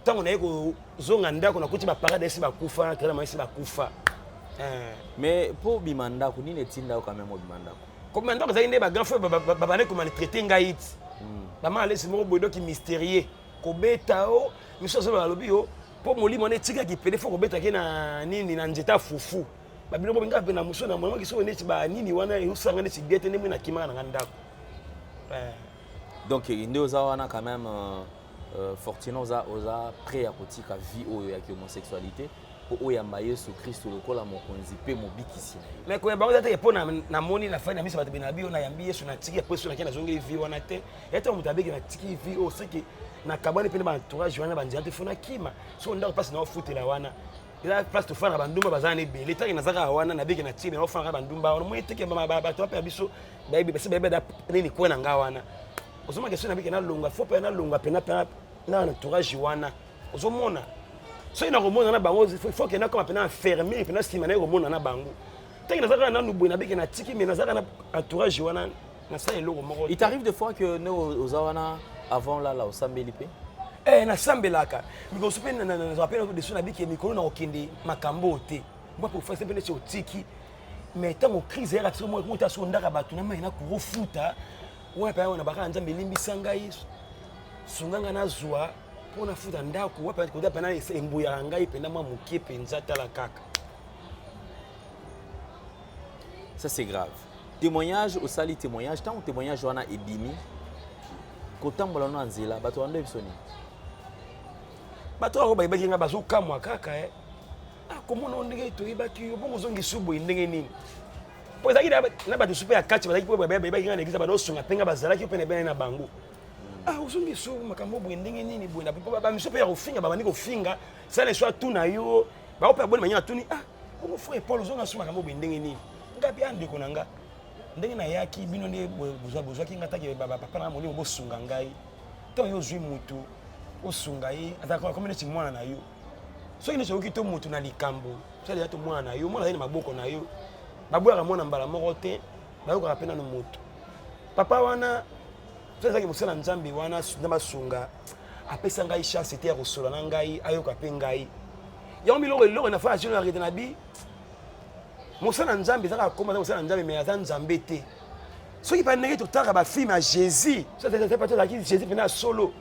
ntango naye kozonga ndako nakuti baparade esi bakufa traitement esi bakufa mais po obima ndako nini etindako quand même obima ndako kobima ndako ezalaki nde bagrand frère babande komaltraite ngai ti bama alesi moko boye doki mystérieux kobeta o miso azo balobi yo po molimo wana etikaki pede fo kobetaki na nini na nzete afufu babino bobe ngai mpe na moso na monamaki soki neti banini wana eosanga neti biete nde mwe nakimaka na nga ndako donc nde oza wana quand même Fortuna oza prêt à kotika vie oyo ya homosexualité pour oyamba Yesu Kristo lokola mokonzi pe mobikisi na ye. Mais ko ba ozate po na moni na fani na misa bato binabi na yambi Yesu na tiki po na kena zongi vie wana te. Eta mutabiki na tiki vie o seki na kabani pe na entourage wana banjante fona kima. So ndako passe na ofutela wana. Ila place to fana bandumba bazana ebele. Taki na zaka wana na biki na tiki na ofana bandumba wana. Mo eteke bato pa biso baibi bese baibi da nini ko na nga wana. Ozoma question na biki na longa faut pas na longa pena na entourage wana. Ozomona so ina komona na bango il faut que na comme pena enfermer pena stima na komona na bango. Taki na zaka na nubu na biki na tiki mais na zaka na entourage wana na sa eloko moko. Il t'arrive des fois que nous ozawana avant là au sambeli pe? Na sambelaka because pe na rappelle de sona biki mikolo na okende makambo te. Moi pour faire sempre chez otiki mais tant au crise era tso mo ta so ndaka batu na mai na ku futa. Ouais pa na baka nzambe limbisa ngai sunganga na zwa pona futa ndako wapa ko da pana embuya ngai penda mwa mukie penza tala kaka. Ça c'est grave. Témoignage au sali témoignage tant témoignage wana ebimi kotambola na nzela bato ando ebisoni. Bato ko bayibaki nga bazo kamwa kaka komona ondenge to ibaki yo bongo zongi subo ndenge nini. Po ezaki na bato super ya kati bazaki po bayibaki nga na eglise bato sunga penga bazalaki pene bene na bango. Uzongi subo makambo bo ndenge nini bo na ba miso pe ya kofinga babandi kofinga ça les soit tout na yo ba opa bonne manière tuni bongo frère Paul uzonga subo makambo bo ndenge nini. Ngapi ande ko nanga. Ndenge na yaki bino nde bozwa ki ngata ke papa na molimo bo sunga ngai. To yo zwi mutu osunga ye ataka comme neti mwana na yo. So ine soki to mutu na likambo. So ya to mwana na yo, mwana na maboko na yo. Babwaka mwana mbala moko te, bayoka pena no mutu. Papa wana tozaki musala nzambe wana na basunga. Apesa ngai chance te ya kosola na ngai ayoka pe ngai. Ya miloko na fa jino arrêter na bi. Musala nzambe zaka koma musala nzambe mais azan nzambe te. Soki pa ndenge totaka ba film ya Jésus. Ça c'est pas tout la qui Jésus pena solo.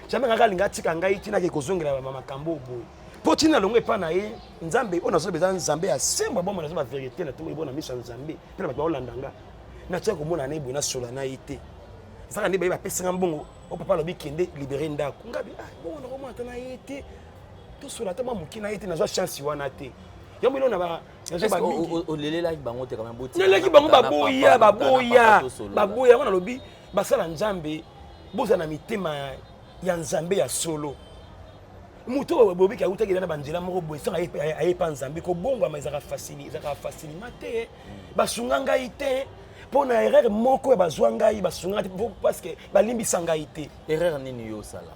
Jamais ngaka linga tika ngai tina ke kozongela mama kambo boy. Po tina longo epa na ye nzambe ona so bezan nzambe ya semba bomo na so ba vérité na to ebona miso nzambe. Pena ba olandanga. Na tia ko mona na ebona sola na ite. Saka ndi ba pesa mbongo o papa lobi kende libérer ndako. Ngabi bon na komona tana ite. To sola ta mamuki na ite na zo chance wana te. Yombi lona ba o lele la bango te quand même boti. Lele ki bango baboya wana lobi basala nzambe boza na mitema ya nzambe ya solo. Muto bobi ka utaki na banjela moko boye sanga ayepa nzambe ko bongo amazaka facile mate basunga ngai te pona erreur moko ya bazwa ngai basunga te parce que balimbisa ngai te. Erreur nini yo sala?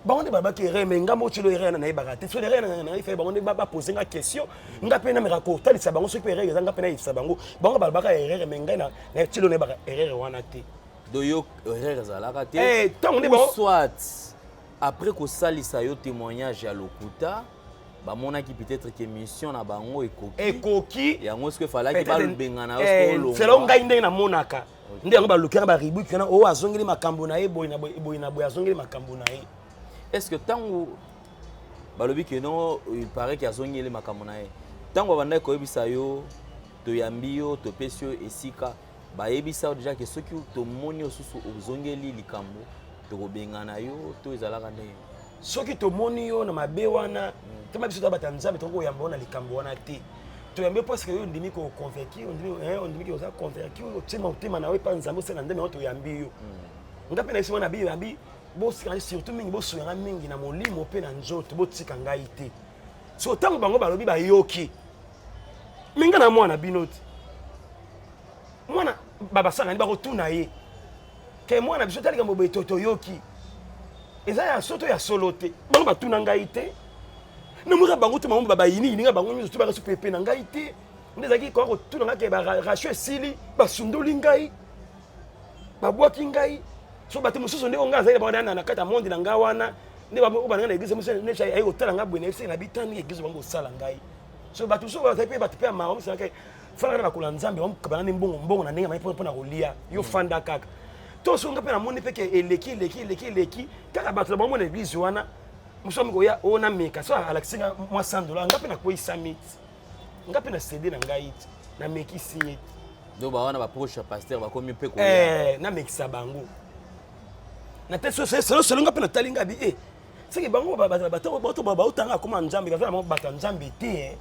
Bango ba ki erreur mais ngambo tshilo erreur na yebaka te so erreur na ifa bango ba poser nga question nga pe na me raconter lisa bango so pe erreur nga pe na isa bango ba erreur mais ngai na tshilo na yebaka erreur wana te. Doyo erreur zalaka te. Soit après que salisa yo témoignage ya lokuta ba mona ki peut-être que mission na bango ekoki yango ce que fallait que ba lubengana yo c'est là ngai ndenge na monaka ndenge yango ba lukera ba ribu kana o azongeli makambo na ye boy na boy azongeli makambo na ye. Est-ce que tango balobi que non il paraît qu'il azongeli makambo na ye tango banda ko yebisa yo to yambi yo to pesio esika ba yebisa déjà que ceux qui to moni osusu ozongeli likambo to kobengana yo to ezalaka ndenge soki to moni yo na mabe wana tema biso tabata nzambe to ko yamba wana likambo wana te to yambe parce que yo ndimi ko convaincu on ndimi ko za convaincu o tema utema na we pa nzambe sena ndeme to yambi yo ngape na isimo na bi yambi bo sikana surtout mingi bo suya mingi na molimo pe na nzoto bo tika ngai te so tango bango balobi ba yoki minga na mwana binoti mwana baba sanga ndi ba ko tuna ye ke mwana biso tali kambo be toto yoki eza ya soto ya solote bango batuna ngai te namuka bango to mambo baba yini nga bango miso to ba pepe na ngai te ndezaki ko tuna ngake ba rasho sili basundoli ngai babwaki ngai so bati mususu nde onga zaire ba na kata monde na ngawana nde ba na église musu ne chai ayo tala ngabwe ne fse na bitani église bango sala ngai so batu so ba tape batu pe ma omisa ke fala na kula nzambe omkabana ni mbongo na ndenge mai pona kolia yo fanda kaka to so ngape na monde pe ke eleki kaka batu ba mo na église wana musomi ko ya ona meka so alaksinga mwa $100 ngape na ko summit ngape na cd na ngai na meki signé do ba wana ba proche pasteur ba komi pe ko na mekisa bango na te selo nga pe na talinga bi c'est que bango bato comme nzambe ba vraiment bato nzambe te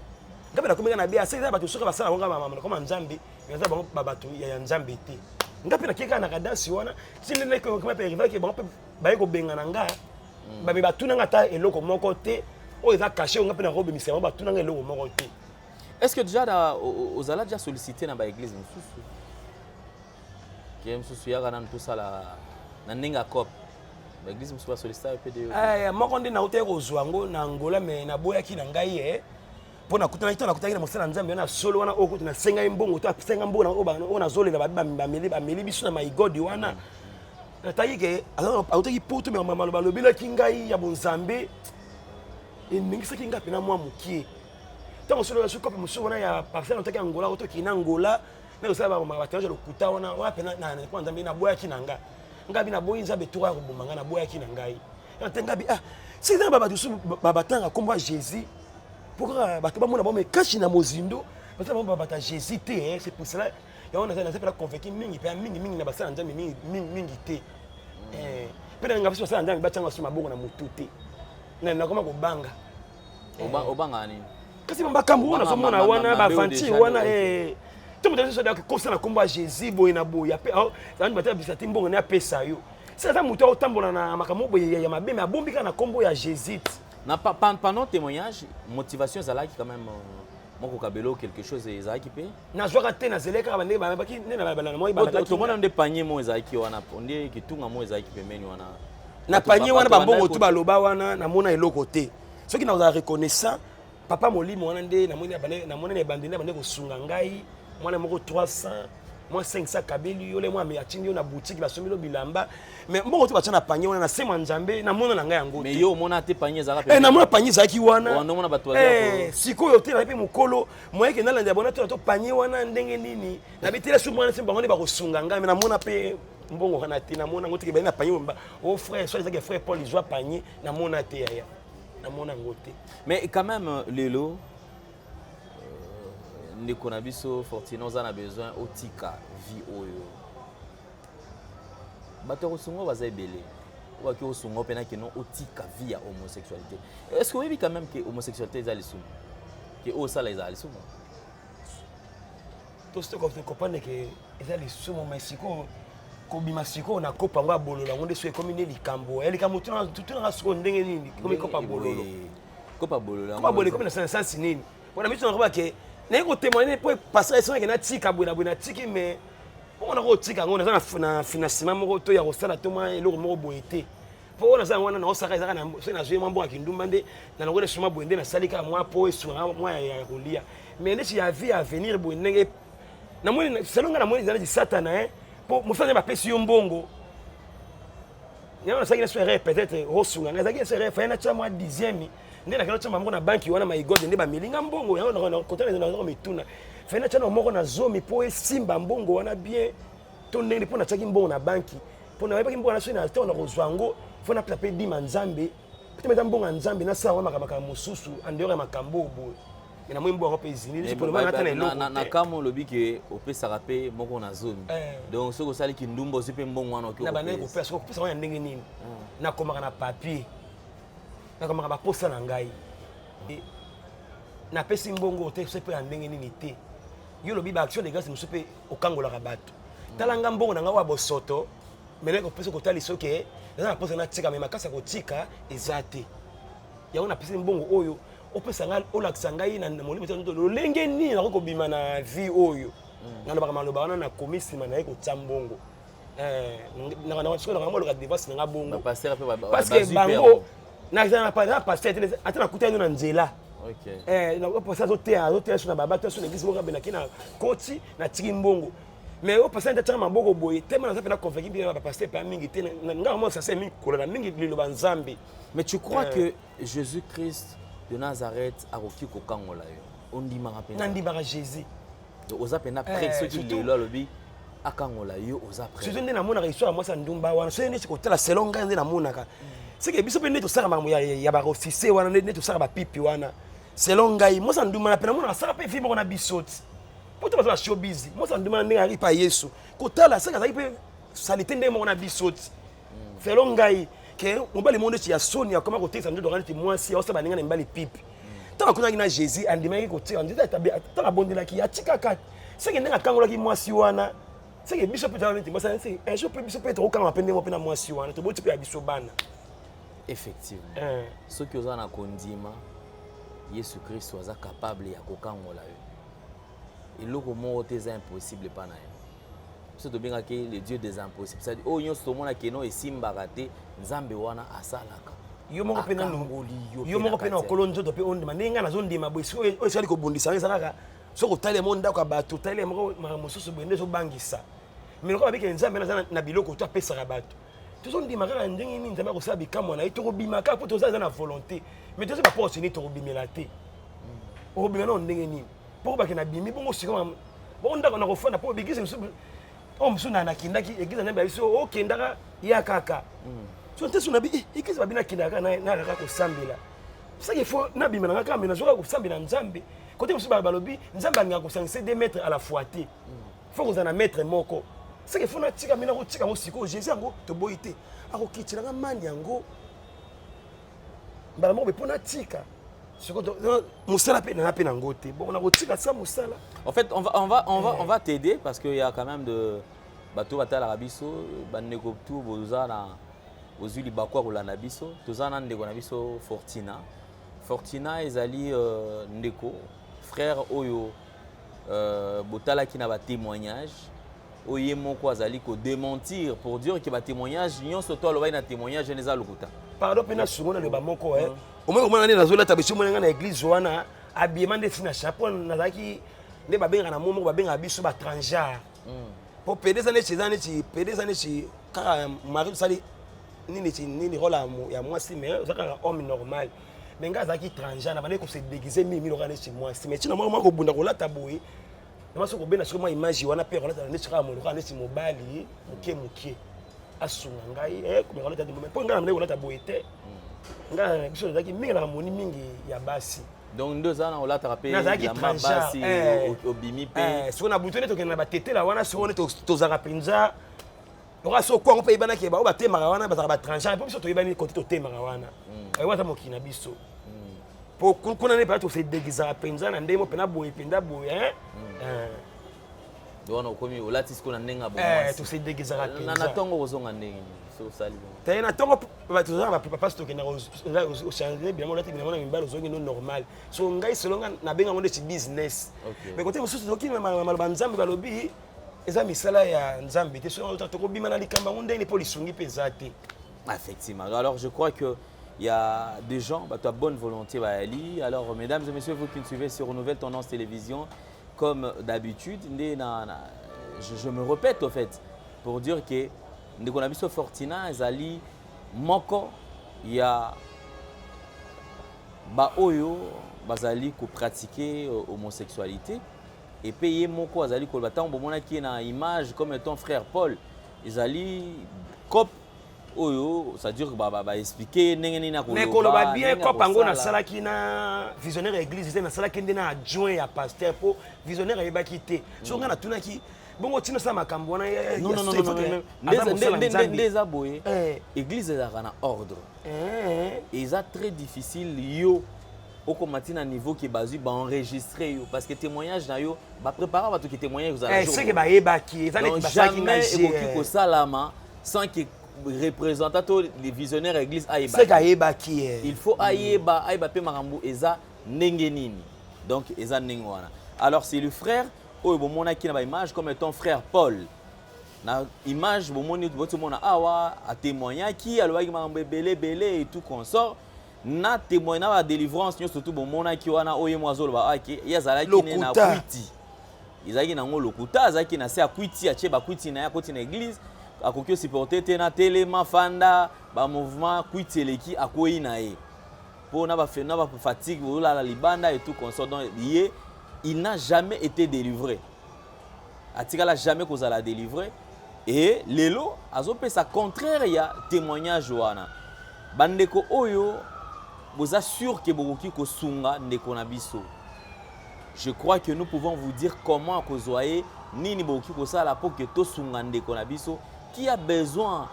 nga pe na komeka na bia c'est ça bato soka basala nga mama comme nzambe mais ça bango bato ya nzambe te nga pe na keka na kadasi wana sile ne ko pe riva ke bango pe ba ko benga na nga ba me batuna nga ta eloko moko te o eza caché nga pe na robe misema batuna nga eloko moko te. Est-ce que déjà aux ala déjà sollicité dans l'église mususu qui mususu ya kana tout ça la na ninga cop l'église mususu ba sollicité un peu de moko ndi na uté ko zwango na ngola mais na boya ki na ngai pour na kutana kitana kutana na mosala nzambe na solo wana okutu na senga mbongo to senga mbongo na ona zolela ba meli biso na my god wana na tayike alors auté poto mais mama balobela ki ngai ya bonzambe ningisa ki ngapi na mwa mukie. Tant que je suis comme monsieur on a parcelle en tant qu'angola auto qui n'angola mais ça va ma bateau le kuta on a pena na kwa nzambe na boya kinanga ngabi na boyi nzambe to ko bomanga na boya kinangai ngabi si dans baba dusu baba tanga komba Jésus pour bato ba mona ba me kashi na mozindo parce que baba ta Jésus te c'est pour cela et on a ça fait la convaincre mingi pe mingi na basala nzambe mingi te pena ngabi so sala nzambe ba tanga so mabongo na mututi na koma ko banga obanga ni kasi makambo wana so mona wana ba vanti wana tout le monde se dit que comme ça na komba Jésus boy na boya pe ça nous battre bisati mbongo na pesa yo c'est ça muto otambola na makambo boya ya mabeme abombika na kombo ya Jésus na pendant témoignage motivation zalaki quand même moko kabelo quelque chose ezalaki pe na joie te na zeleka bande ba baki na bala moi ba to mona nde panier mo ezalaki wana onde kitunga mo ezalaki pembeni wana na panier wana ba mbongo tu baloba wana na mona eloko te ceux qui na reconnaissant papa molimo wana nde na mona ne bandina bande ko sunga ngai mwana moko 300 moi 500 kabeli yo le moi me atindi yo na boutique ba somilo bilamba mais mbongo tu ba tana panier wana na sema nzambe na mona na ngai yango mais yo mona te panier zaka pe na mona panier zaki wana wana mona bato bazako sikoyo te na pe mukolo moi ke na landa bona to panier wana ndenge nini na bitela su mwana semba ngoni ba ko sunga ngai mais na mona pe mbongo kana te na mona ngoti ke ba na panier au frère soit que frère Paul izwa panier na mona te ya na mona ngote mais quand même lelo ndeko na biso Fortino za na besoin otika vie oyo bato kosungo baza ebele waki osungo pena que non otika vie ya homosexualité. Est-ce que oui quand même que homosexualité est lisumu que o sala est lisumu tout ce que tu comprends que est lisumu mais siko ko bima siko na kopa ngwa bololo ngonde so comme ne likambo likambo tout na siko ndenge nini comme kopa bololo comme na sens nini bona miso na ke na ko témoigner pour passer ça que na tika bwina tiki mais on a ko tika ngona na financement moko to ya ko sala to ma eloko moko boete po ona za wana na osaka ezaka na so na jwe mambo akindumba nde na ngona shima bwende na salika mwa po esu mwa ya kolia mais neti ya vie à venir bwende na mwini selonga na mwini za satana po mufanya ba pesi yo mbongo nyama sakina so peut-être rosunga ngazaki se refa na chama 10e ndena kana chama moko na banki wana my god nde ba milinga mbongo yango na kotana na mituna fena chana moko na zomi po simba mbongo wana bien to ndenge po na chaki mbongo na banki po na yebaki mbongo na so na to na kozwango fo na taper di manzambe peut-être mbongo nzambe na sawa makabaka mususu andore makambo bo na mwimbo ngo pe zini po na tana eloko na kamo lobi ke opesa rape moko na zomi donc soko sali ki ndumbo sipe mbongo wana na bana ko pesa wana ndenge nini na komaka na papier na komaka ba posa na ngai na pesi mbongo te sepe ya ndenge nini te yo lobi ba action de grâce musupe okangola ka bato talanga mbongo na ngawa bosoto mene ko pesa ko tali soke na posa na tika me makasa ko tika ezate yango na pesi mbongo oyo opesa ngal olakisa ngai na molimo to lolenge nini na ko bima na vie oyo ngana ba maloba wana na komisi mana ko tsambongo na siko na ngolo ka divorce na ngabongo parce que bango na pas pasteur atana kutana na nzela okay na opesa zote so na baba to so na église moko benaki na koti na tiki mbongo mais au pasteur tata maboko boye tellement na na convaincu bien ba pasteur pa mingi te nga mo ça c'est mingi kola mingi lilo banzambe. Mais tu crois que Jésus-Christ de Nazareth a roki ko kangola yo ondima rapena nandi bara Jésus oza pena près ceux qui le lobi akangola yo oza près surtout ndena mona histoire moi ça ndumba wana so ndeti ko tala selon nga ndena mona ka c'est que biso pe neto sara mamu ya ba officier wana neto sara ba pipi wana selon ngai moi ça nduma na pena mona sara pe film na bisoti poto ba showbiz moi ça nduma ndenge ari pa Yesu ko tala saka za pe salité ndenge mona bisoti felo ngai ke mobali monde ci ya soni ya comment côté ça nous donner moi si osa baninga na mbali pipi tant qu'on a na Jésus andimaki côté on dit tant abondela ki atika kat c'est que ndanga kangola ki moi si wana c'est que biso peut-être on ça c'est un jour biso peut-être au quand apende mo pena moi si wana to boti pe ya biso bana effectivement ce que oza na kondima Yesu Christ oza capable ya kokangola yo eloko moko te eza impossible pa na ye biso tobengaki le Dieu des impossibles c'est-à-dire oyo nyonso tomona keno esimbaka te nzambe wana asalaka yo moko pe na yo moko pe na okolo nzoto pe ondima ndenge na zondima boisi oyo esali kobundisa ngeza kaka soko tale mo ndako ya bato tale moko mosusu bwende so bangisa mais lokaba bike nzambe na biloko to apesaka bato tozondima kaka ndenge nini nzambe akosala bikamwa na ye tokobima kaka po toza na volonté mais toza baporte nini tokobimela te okobima na ndenge nini poko bake na bimi bongo sika bongo ndako na kofanda po bigise mosusu nakindaki eglize na biso okendaka ya kaka so nte suna bi eglize babina kindaka na kaka kosambela ça il faut na bima na kaka mais na zoka kosambela nzambe côté mosusu balobi nzambe alinga kosangisa 2 mètres à la fois te faut kozana maître moko c'est que faut na tika mina ko tika mo siko Jésus yango to boyite akokitila nga mani yango mbala mo be pona tika siko musala pe na pe na ngote bon na ko tika ça musala. En fait on va t'aider parce qu'il y a quand même de bateau batala rabiso bandeko tout boza na ozuli bakwa kolanda biso tozana ndeko na biso Fortina ezali ndeko frère oyo botala ki na ba témoignage oye moko azali ko démentir pour dire que ba témoignage nyonso to aloba na témoignage neza lokuta pardon pena sumona le ba moko au moins comment na zola tabiso mona na église wana habillement de fina chapeau nazaki nde ba benga na momo ba benga biso ba transgenre pour PDS ne chezane chi PDS ne chi kaka mari sali nini rola ya moi si mais zaka homme normal mais nga zaki transgenre ba ne ko se déguiser mimi lo kana chez moi si mais tina moi ko bunda ko lata boy na so ko bena sur moi image wana pe ko lata ne chika mo lo kana chez mobali muke asunga ngai ko me ko lata de moment po nga na ko lata boy te nga biso zaki mingi na moni mingi ya basi donc 2 ans on l'a attrapé ya basi au bimi pe so na butone to kena ba tetela wana so ne to zaka penza oka so kwa ngope ibana ke ba ba temaka wana ba zaka ba transgenre po biso to ibani côté to temaka wana wana mokina biso po kuna ne pa to se déguiser penza na ndemo pena boye penda boye donc on komi olatis ko na ndenga bo to se déguiser penza na tongo kozonga ndenge so sali te na tongo ba to zaka ba papa to kena au changer bien mon lati bien mon mbalo zongi no normal so ngai selonga na benga ngo de business mais côté mosusu to kina maloba nzambe balobi eza misala ya nzambe te so to ko bima na likamba ngo ndeni po lisungi peza te. Effectivement. Alors je crois que il y a des gens, tu as bonne volonté, Ali. Alors mesdames et messieurs, vous qui nous suivez sur Nouvelle Tendance Télévision, comme d'habitude, je me répète au fait pour dire que nous avons vu Fortina, Zali, Moko, il y a Baoyo, Bazali qui pratiquer l'homosexualité. Et payer Moko, Azali, qui est une image comme ton frère Paul, Zali, cop. Oyo, ça dure bah expliquer nengeni na mais koloba bien ko pango na salaki na visionnaire église na salaki ndena adjoint ya pasteur po visionnaire yeba kité so nga na tunaki bongo tino sa makambo na non ndeza boye église za na ordre et ça très difficile yo okomati na niveau qui basé ba enregistrer yo parce que témoignage na yo ba préparer ba to ki témoigner vous allez c'est que ba yeba ki ça ne basaki na jamais ko salama sans que représentant les visionnaires église aïba il faut aïba pe marambu eza nengenini donc eza nengwana alors c'est le frère oyo bomona ki na ba image comme ton frère Paul na image bomoni boto mona awa a témoigner ki alobaki marambu belé et tout consort na témoigner na délivrance nyo surtout bomona ki wana oyo mwazolo ba aki yazalaki na kwiti izaki na ngo lokuta azaki na se akwiti ache ba kwiti na ya koti na église akoki supporter te na telema fanda ba mouvement kwiteleki akoyi na ye pour na ba fatigue la libanda et tout consort donc il n'a jamais été délivré atikala jamais kozala délivré et lelo azopesa contraire ya témoignage wana bandeko oyo boza sûr que bokoki kosunga ndeko na biso. Je crois que nous pouvons vous dire comment kozoye nini bokoki kosala pour que tosunga ndeko na biso qui a besoin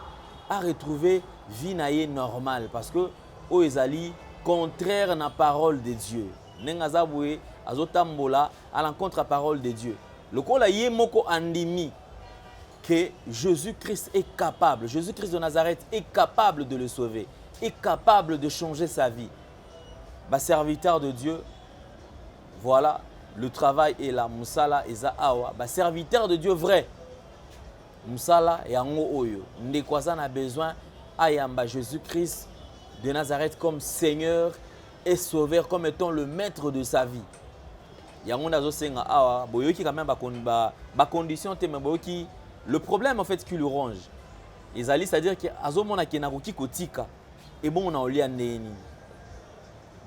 à retrouver vie naie normale parce que o ezali contraire à la parole de Dieu. Nengaza boye azotambola à l'encontre de la parole de Dieu. Le kola yé moko andimi que Jésus-Christ est capable, Jésus-Christ de Nazareth est capable de le sauver, est capable de changer sa vie. Bah, serviteur de Dieu, voilà, le travail est là, Moussala et Zaawa, bah, serviteur de Dieu vrai. Moussala et Ango Oyo, Ndekwaza a besoin ayamba Jésus-Christ de Nazareth comme Seigneur et Sauveur, comme étant le maître de sa vie. Yango nazo senga awa, boyoki quand même ba condition te mais boyoki le problème en fait qui le ronge. Ezali c'est-à-dire que azomona ke nakoki kotika et bon on a olia ndeni.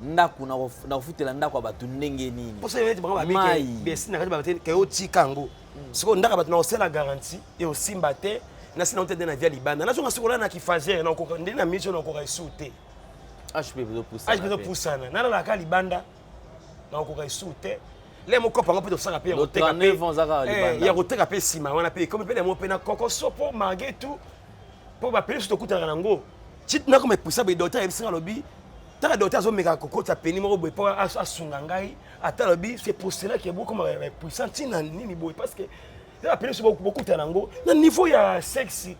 Ndaku na ofutela ndaku abatu ndenge nini. Pour ça il ba ba besi na ba ke otika ngo. Siko ndaka batu na osela garantie et aussi mbate na sina onte na via libanda. Na zonga sikola na kifazer na ko ndeni na mission na ko resute. HP bezo poussa. HP bezo poussa na la ka libanda na ko resute. Les mots copains peut ça rappeler au 39 ans zaka libanda. Il y a roté rappeler sima on a payé comme peut mo pena koko sopo marguer tout pour ba pele surtout kuta nango. Tit na comme poussa be docteur et singa lobby. Ta docteur zo meka koko ta peni mo bo pour asunga ngai ata lobby c'est pour cela que beaucoup comme puissant tina nini boy parce que la pele sur beaucoup ta nango na niveau ya sexy.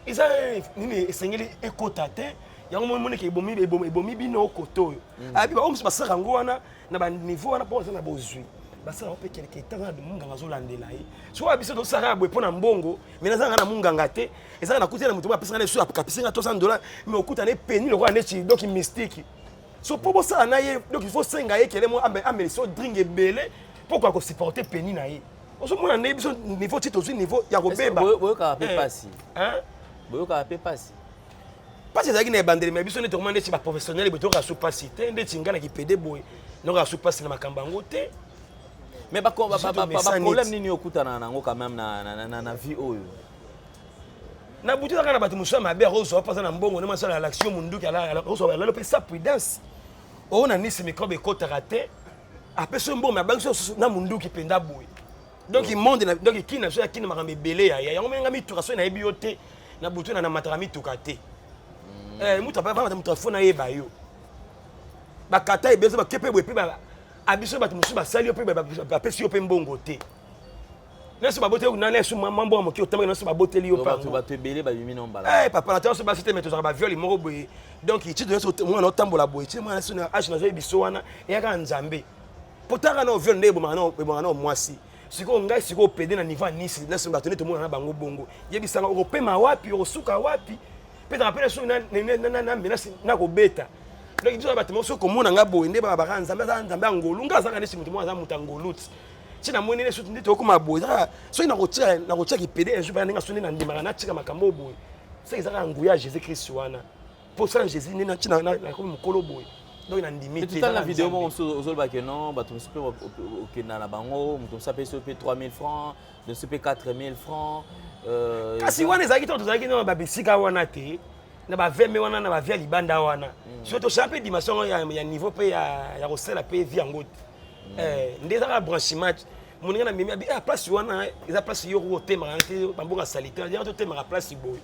Ils a nini sengeli ekotate ya mo moni ke bomi bino koto. Abi ba o msa saka ngo wana na ba niveau wana po na bozui. Basa on peut quelque temps de munganga zo landela yi so abiso to saka boy pona mbongo mais nazanga na munganga te ezaka na kutia na mutu ba pesa na so apika $300 mais okuta ne peni le roi ne donc mystique so pour ça na ye donc il faut senga ye kele mo ameli so drink ebele pourquoi ko supporter peni na ye oso mona na biso niveau tito zo niveau ya ko beba boyo ka pe pasi hein boyo ka pe pasi parce que na bandeli mais biso ne to mande ci ba professionnel be to ka so pasi te ndeti ngana ki pede boy no ka so pasi na makambango te. Mais problème nini okutana nango quand même na vie oyo. Na butu na batu musa mabe roso pasa na mbongo na masala l'action munduki ala roso ala le sa prudence. On a ni ce microbe kota raté. Après ce mbongo ma banque na munduki penda boy. Donc il monde donc qui na so qui na makambe belé ya yango menga mituka so na ebiote na butu na matarami tukate. Mutu pa mutu fona yeba yo. Ba kata ebezo ba kepe boy pe abiso batu musu basali yo pe ba pesi yo pe mbongo te neso ba bote na neso mambo mo ki otama neso ba boteli yo pa ba te belé ba bimi non bala papa na taso ba site meto ba viol moko boye donc il neso mo na otambola boye ti mo na so na age na zo biso wana ya ka nzambe potaka na viol ndebo na mwasi siko ngai siko pede na niveau nisi neso ba tone to mo na bango bongo yebisanga okopema wapi osuka wapi pe ta rappelle so na menace na ko beta. Donc ils ont battu mon soko mona ngabo ende ba ba nzambe ngolu ngaza kana simutu mwa za mutangoluti tina mwene nesu ndito okuma boza so ina kotia ki pede un jour ba ninga soni na ndimaka na tika makambo boy c'est ezaka nguya Jésus Christ wana pour ça Jésus nina tina na comme mukolo boy donc ina ndimi te la vidéo mo ozolba que non bato msupe okenda na bango mutu msape so pe 3000 francs de so pe 4000 francs kasi wana ezaki to tozaki na ba bisika wana te na ba veme wana na ba via libanda wana surtout champion dimension ya niveau pe ya kosela pe via ngote ndeza ka branchiment moninga na mimi abi place wana eza place yo roté marante bambonga salitaire ya to te mara place boy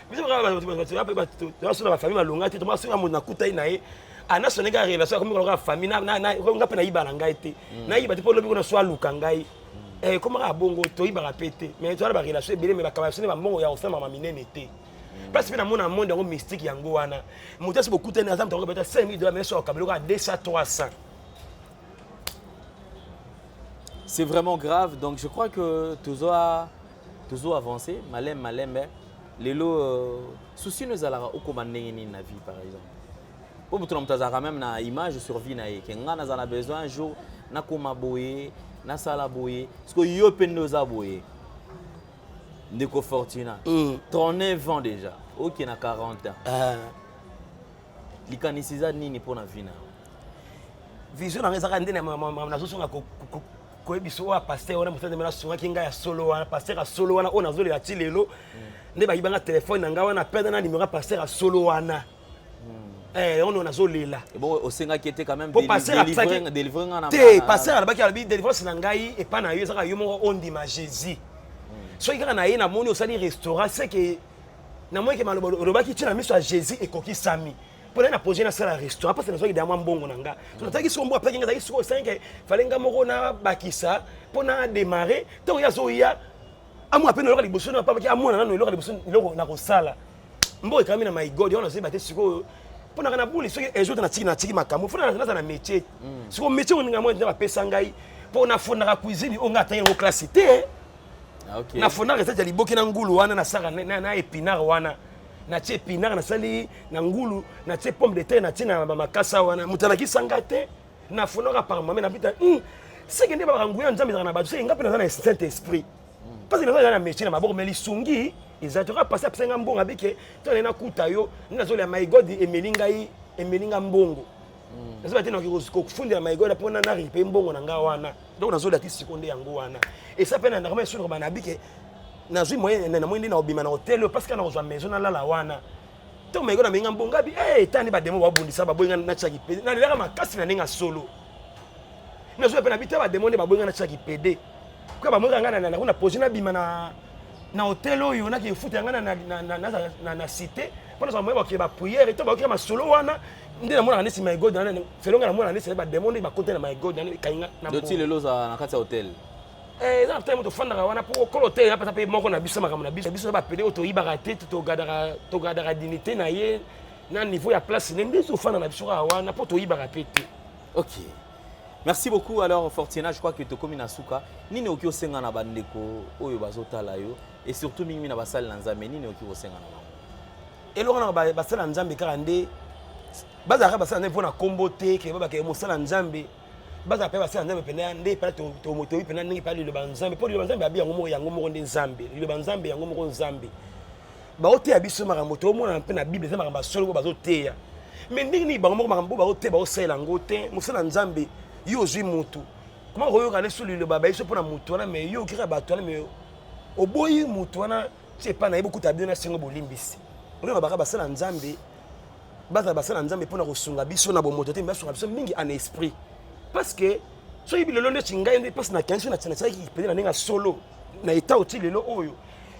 biso ba so na ba famille malonga te to ma so na mona kuta ina ye ana so nega relation comme ko famille na nga pe na iba na ngai te na iba te po lobi ko na so aluka ngai comme ka bongo to iba ka pete mais to ba relation belé mais ba kabasone ba mbongo ya osama maminene te. Parce que dans mon monde mystique yango wana mutu beaucoup tena azam to beta $5,000 mais so kabelo ka 200 300. C'est vraiment grave donc je crois que toujours avancé malem les lots souci nous ala okoma ndenge na vie par exemple. Pour mutu mutazaka même na image sur vie na yeke ngana za na besoin un jour na koma boye na sala boye parce que yo pendo za boye. Ndeko Fortuna 39 ans déjà ok na 40 ans likanisiza nini pona vina vision na ezaka ndene na zo songa ko ebiso wa pasteur wana mutande mena songa kinga ya solo wana pasteur a solo wana ona zo le ati lelo nde ba yibanga téléphone na nga wana perdre na numéro pasteur a solo wana on a zo lela bon osenga qui était quand même délivrer na te pasteur alabaki alabi délivrance na ngai et pas na yo ezaka yo mo on dit ma Jésus. So il y a na moni au sali restaurant c'est que na moi ke maloba robaki tina miso a Jésus et koki sami pour na projet na sala restaurant parce que nazo ki dama mbongo nanga to nataki so mbo apeki ngazaki so 5 falenga moko na bakisa pour na démarrer to ya zo ya amu apena loka liboso na papa ki amona na loka liboso loko na kosala mbo e kamina my god ona zeba te siko pour na buli so ezo na tiki makambo fona na métier siko métier on ngamo nda pesa ngai pour na fona ka cuisine on ngata ngo classe te okay. Na fona ka tja liboki na ngulu wana na saka na épinard wana na tie épinard na sali na ngulu na tie pomme de terre na tie na makasa wana mutana ki sangate na fona ka par mama na pita c'est que ndeba ranguya nzambe na ba c'est ngapi na Saint Esprit parce que na métier na maboko meli sungi izatoka passer penga mbongo abike to na kuta yo nazo le my god emelinga mbongo nazo batena ko kufundira my god pona na ripe mbongo na nga wana donc nazo la tisekonde yango wana et ça pena na kama sur bana abike nazo moyen na moyen na obima na hotel parce que na ozwa maison na la wana to my god na menga mbongo abi tani ba demo ba bundisa ba boyanga na chaki pede na leka makasi na ninga solo nazo pena bita ba demo ba boyanga na chaki pede kwa ba moyanga na kuna projet na bima na hotel oyo na ki futa ngana na cité pour nous envoyer ba prière et to ba ma solo wana ndina mona nisi my god na felonga na mona nisi ba demande ba côté na my god na kainga na doti lelo za na kati hotel na time to fanda wana pour ko hotel na pata pe moko na biso makamo na biso ba pele to ibaka te to gadara dignité na ye na niveau ya place ndé so fanda na biso wana pour to ibaka pe te. OK. Merci beaucoup alors Fortina, je crois que tu comme Nasuka nini oki osenga na bandeko oyo bazotala yo et surtout mingi na basali na nzambe nini oki osenga na bango eloko na basali na nzambe kaka nde bazaka basali na mpona kombo te ke babaka mosala nzambe bazaka pe basali na nzambe pena nde pala to moto wi pena ndenge pala le banzambe po le banzambe abi yango moko nde nzambe le banzambe yango moko nzambe ba oteya biso makambo to mona pe na bible makambo basolo ko bazoteya mais ndenge ni bango moko makambo bazoteya baosala ngo te mosala nzambe yo zui mutu comment reyoka ne sulu le baba iso pona mutu wana mais yo kira bato wana mais oboyi mutu wana tie pa na yebu kuta bien na sengo bolimbisi on baka basala nzambe basala nzambe pona kosunga biso na bomoto te basunga biso mingi en esprit parce que so yibi lelo nde chinga ndi parce na kanso na tsana ki pede na ninga solo na eta oti lelo oyo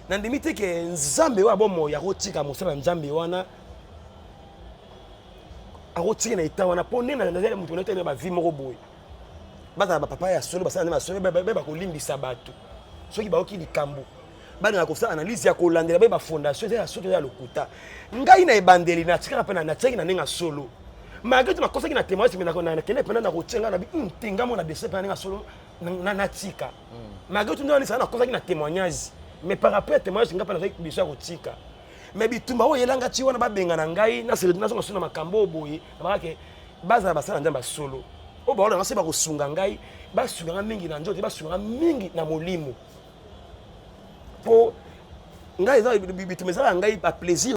na ndimite ke nzambe wa bomo ya kotika mosala nzambe wana akotika na eta wana pone na ndele mutu na tena ba vie moko boy baza ba papa ya solo basala na solo ba kolimbisa bato soki baoki likambo bana ko sa analyse ya ko landela ba fondation ya soto ya lokuta ngai na ebandeli na tika pena na tseki na ninga solo magatu makosa ki na témoignage mais na kene pena na ko tsenga na bi tinga mo na décès pena ninga solo na tika magatu ndo ni sana kosa ki na témoignage mais par rapport à témoignage nga pena na biso ko tika mais bitumba o yelanga ti wana ba benga na ngai na seletina so na makambo boye na bakake baza basala ndamba solo o ba ona ngase ba kosunga ngai ba sunga mingi na njote ba sunga mingi na molimo po ngai za bitumeza ngai ba plaisir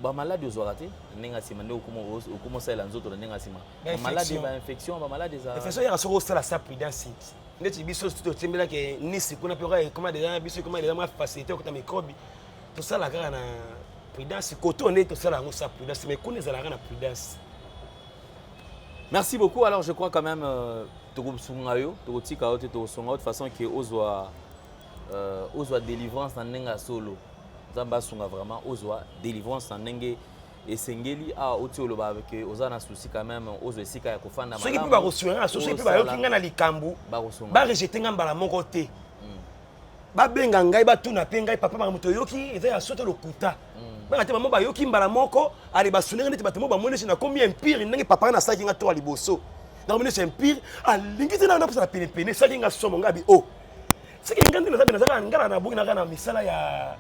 ba maladie ozwaka te ndenge sima nde okomosala nzoto na ndenge sima ba maladie ba infection ba maladie za infection ya soko sala sa prudence ndeti biso to tembela ke nisi kuna pe ka comment déjà biso comment déjà ma facilité ko ta microbe to sala kaka na prudence koto on est to sala ngo sa prudence mais kuna za la na prudence. Merci beaucoup. Alors je crois quand même Togosungayo, Togotika de toute façon que ozwa délivrance dans nenga solo. Zamba sunga vraiment ozwa délivrance dans nenge et sengeli a otiolo ba avec ozana souci quand même ozwa sika ya kofanda malamu. Ceux qui peuvent reçoit ceux qui peuvent yokinga na likambu ba rejeter ngamba moko te. Ba benga ngai ba tuna pe ngai papa ba moto yoki eza ya soto lokuta. Ba te maman ba yoki mbala moko ali ba sunenga neti batemo ba monesi na combien empire ndenge papa na saki nga to aliboso. Na monesi empire alingiti na pesa pene pene saki nga somo ngabi oh. Saki ngandi na sabi na zaka ngara na buki na kana misala ya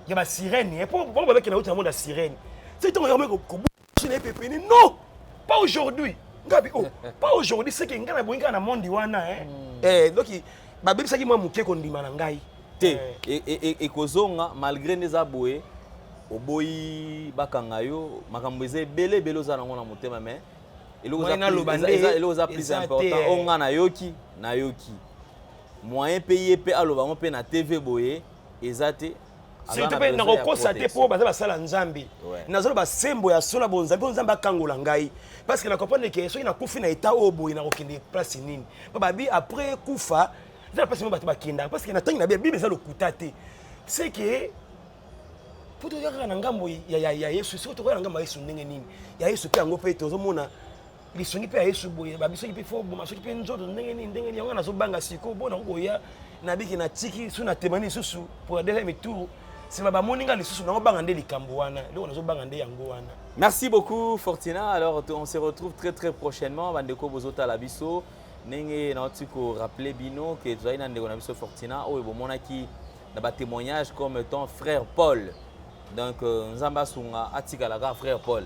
ba sirène et pour ba beke na uti na monde sirène. C'est ton yomé ko buki na pepene non. Pas aujourd'hui. Ngabi oh. Pas aujourd'hui c'est que ngana buki na monde wana donc ba bebi saki mwa muke ko ndima na ngai te et kozonga malgré les aboye oboyi bakanga yo makambo eze belé beloza na ngona motema mais eloza plus important onga na yoki moyen payer pe aloba mo pe na TV boye ezate c'est pe na ko constater pour baza basala nzambi nazolo ba sembo ya sola bonzambi bonzamba kangola ngai parce que na comprendre que so ina kufi na eta oboye na kokende place nini ba bi après kufa ça passe même pas kinda parce que na tangi na bible ça le kutate c'est que po to yaka na ngambo ya Yesu so to ko na ngambo ya Yesu ndenge nini ya Yesu pe ngo pe to zo mona lisongi pe ya Yesu boye ba biso ki pe fo bo maso ki pe nzoto ndenge nini yango na zo banga siko bona ko ya na biki na tiki so na temani susu pour la deuxième tour c'est ba moninga lisusu na banga nde likambo wana loko na zo banga nde yango wana. Merci beaucoup Fortina. Alors on se retrouve très prochainement bandeko bozota la biso ndenge na otiko rappeler bino que tu as na ndeko na biso Fortina o bomona ki na ba témoignage comme ton frère Paul. Donc nzamba sunga atika la frère Paul.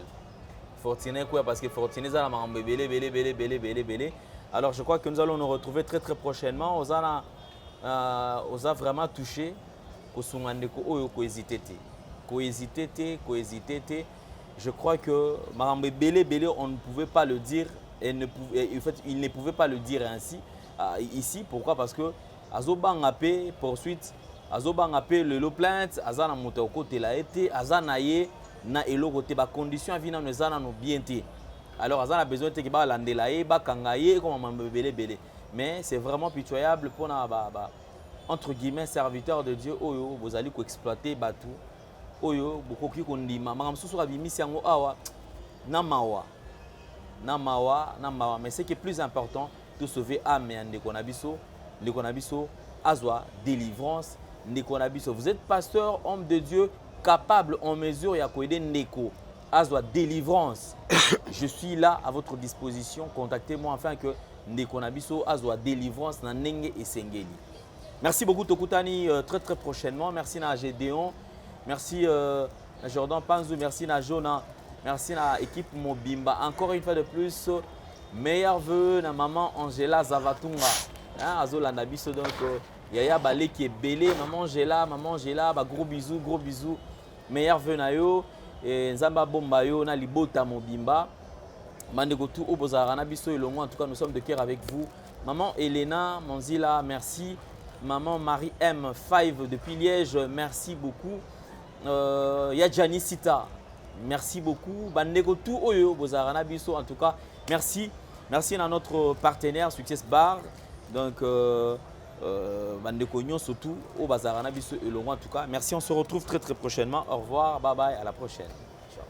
Fortina quoi parce que Fortina za la mambe belé. Alors je crois que nous allons nous retrouver très prochainement. Oza vraiment touché ko sunga ndeko oyo ko hésiter te. Je crois que mambe belé on ne pouvait pas le dire et en fait il ne pouvait pas le dire ainsi ici. Pourquoi? Parce que azobanga pe poursuite azobanga pe le plainte azana moto côté la été azana ye na eloko te ba condition avina nezana no bien te. Alors azana besoin te ki ba landela ye ba kangaye comme mambe belé. Mais c'est vraiment pitoyable pour na entre guillemets serviteur de Dieu oyo vous allez ko exploiter batu oyo bokoki kondima makam susu ka bimisi yango awa na mawa mais ce qui est plus important de sauver âme et ndeko na biso azwa délivrance ndeko na biso. Vous êtes pasteur, homme de Dieu, capable en mesure ya ko aider ndeko azwa délivrance. Je suis là à votre disposition, contactez-moi afin que ndeko na biso azwa délivrance na ndenge esengeli. Merci beaucoup Tokutani, très prochainement. Merci na Gédéon, merci na Jordan Panzou, merci na Jonah, merci na équipe Mobimba. Encore une fois de plus, meilleurs vœux na maman Angela Zavatunga. Azolanda biso donc Yaya Balé qui est belé, maman Angela, bah gros bisous. Meilleurs vœux na yo et Nzamba Bomba yo na libota Mobimba. Mandeko tout au bozarana biso elongo, en tout cas nous sommes de cœur avec vous. Maman Elena Monzila, merci. Maman Marie M5 depuis Liège, merci beaucoup. Yadjani Sita, merci beaucoup. Bandeko tout oyo bozarana biso, en tout cas merci à notre partenaire Success Bar. Donc bandeko nyon surtout au bazarana biso elongo, en tout cas merci, on se retrouve très prochainement. Au revoir, bye bye, à la prochaine. Ciao.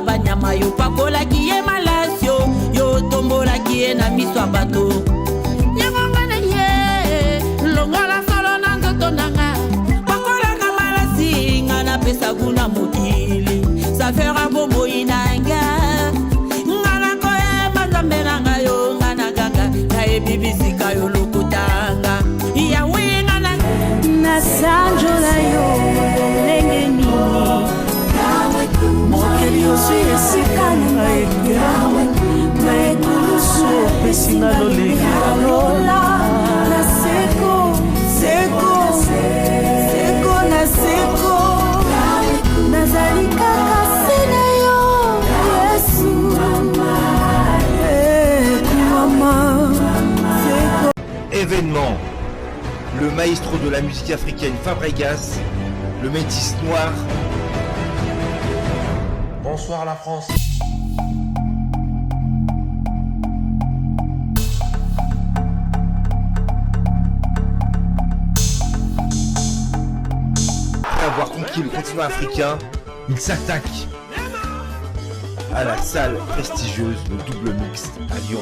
Banyama yo pakola kiye malasio yo tombola kiye na miswa bato yangana ye longola solo na nzoto nanga pakola kamalasi ngana pesa kuna mokili ça fera bombo inanga ngana koe mazambe nanga yo ngana ganga na ebibisika yo lokutanga ya wingana na sanjo la yo lenge nini mokeli osi esikani maekulusu opesinga lolenge lola na seko na seko nazali kaka sena yo Yesu mama seko. Événement, le maestro de la musique africaine Fabregas, le métis noir. Bonsoir la France. Après avoir conquis le continent africain, il s'attaque à la salle prestigieuse, le double mixte à Lyon.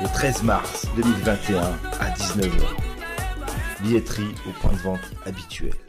Le 13 mars 2021 à 19h. Billetterie au point de vente habituel.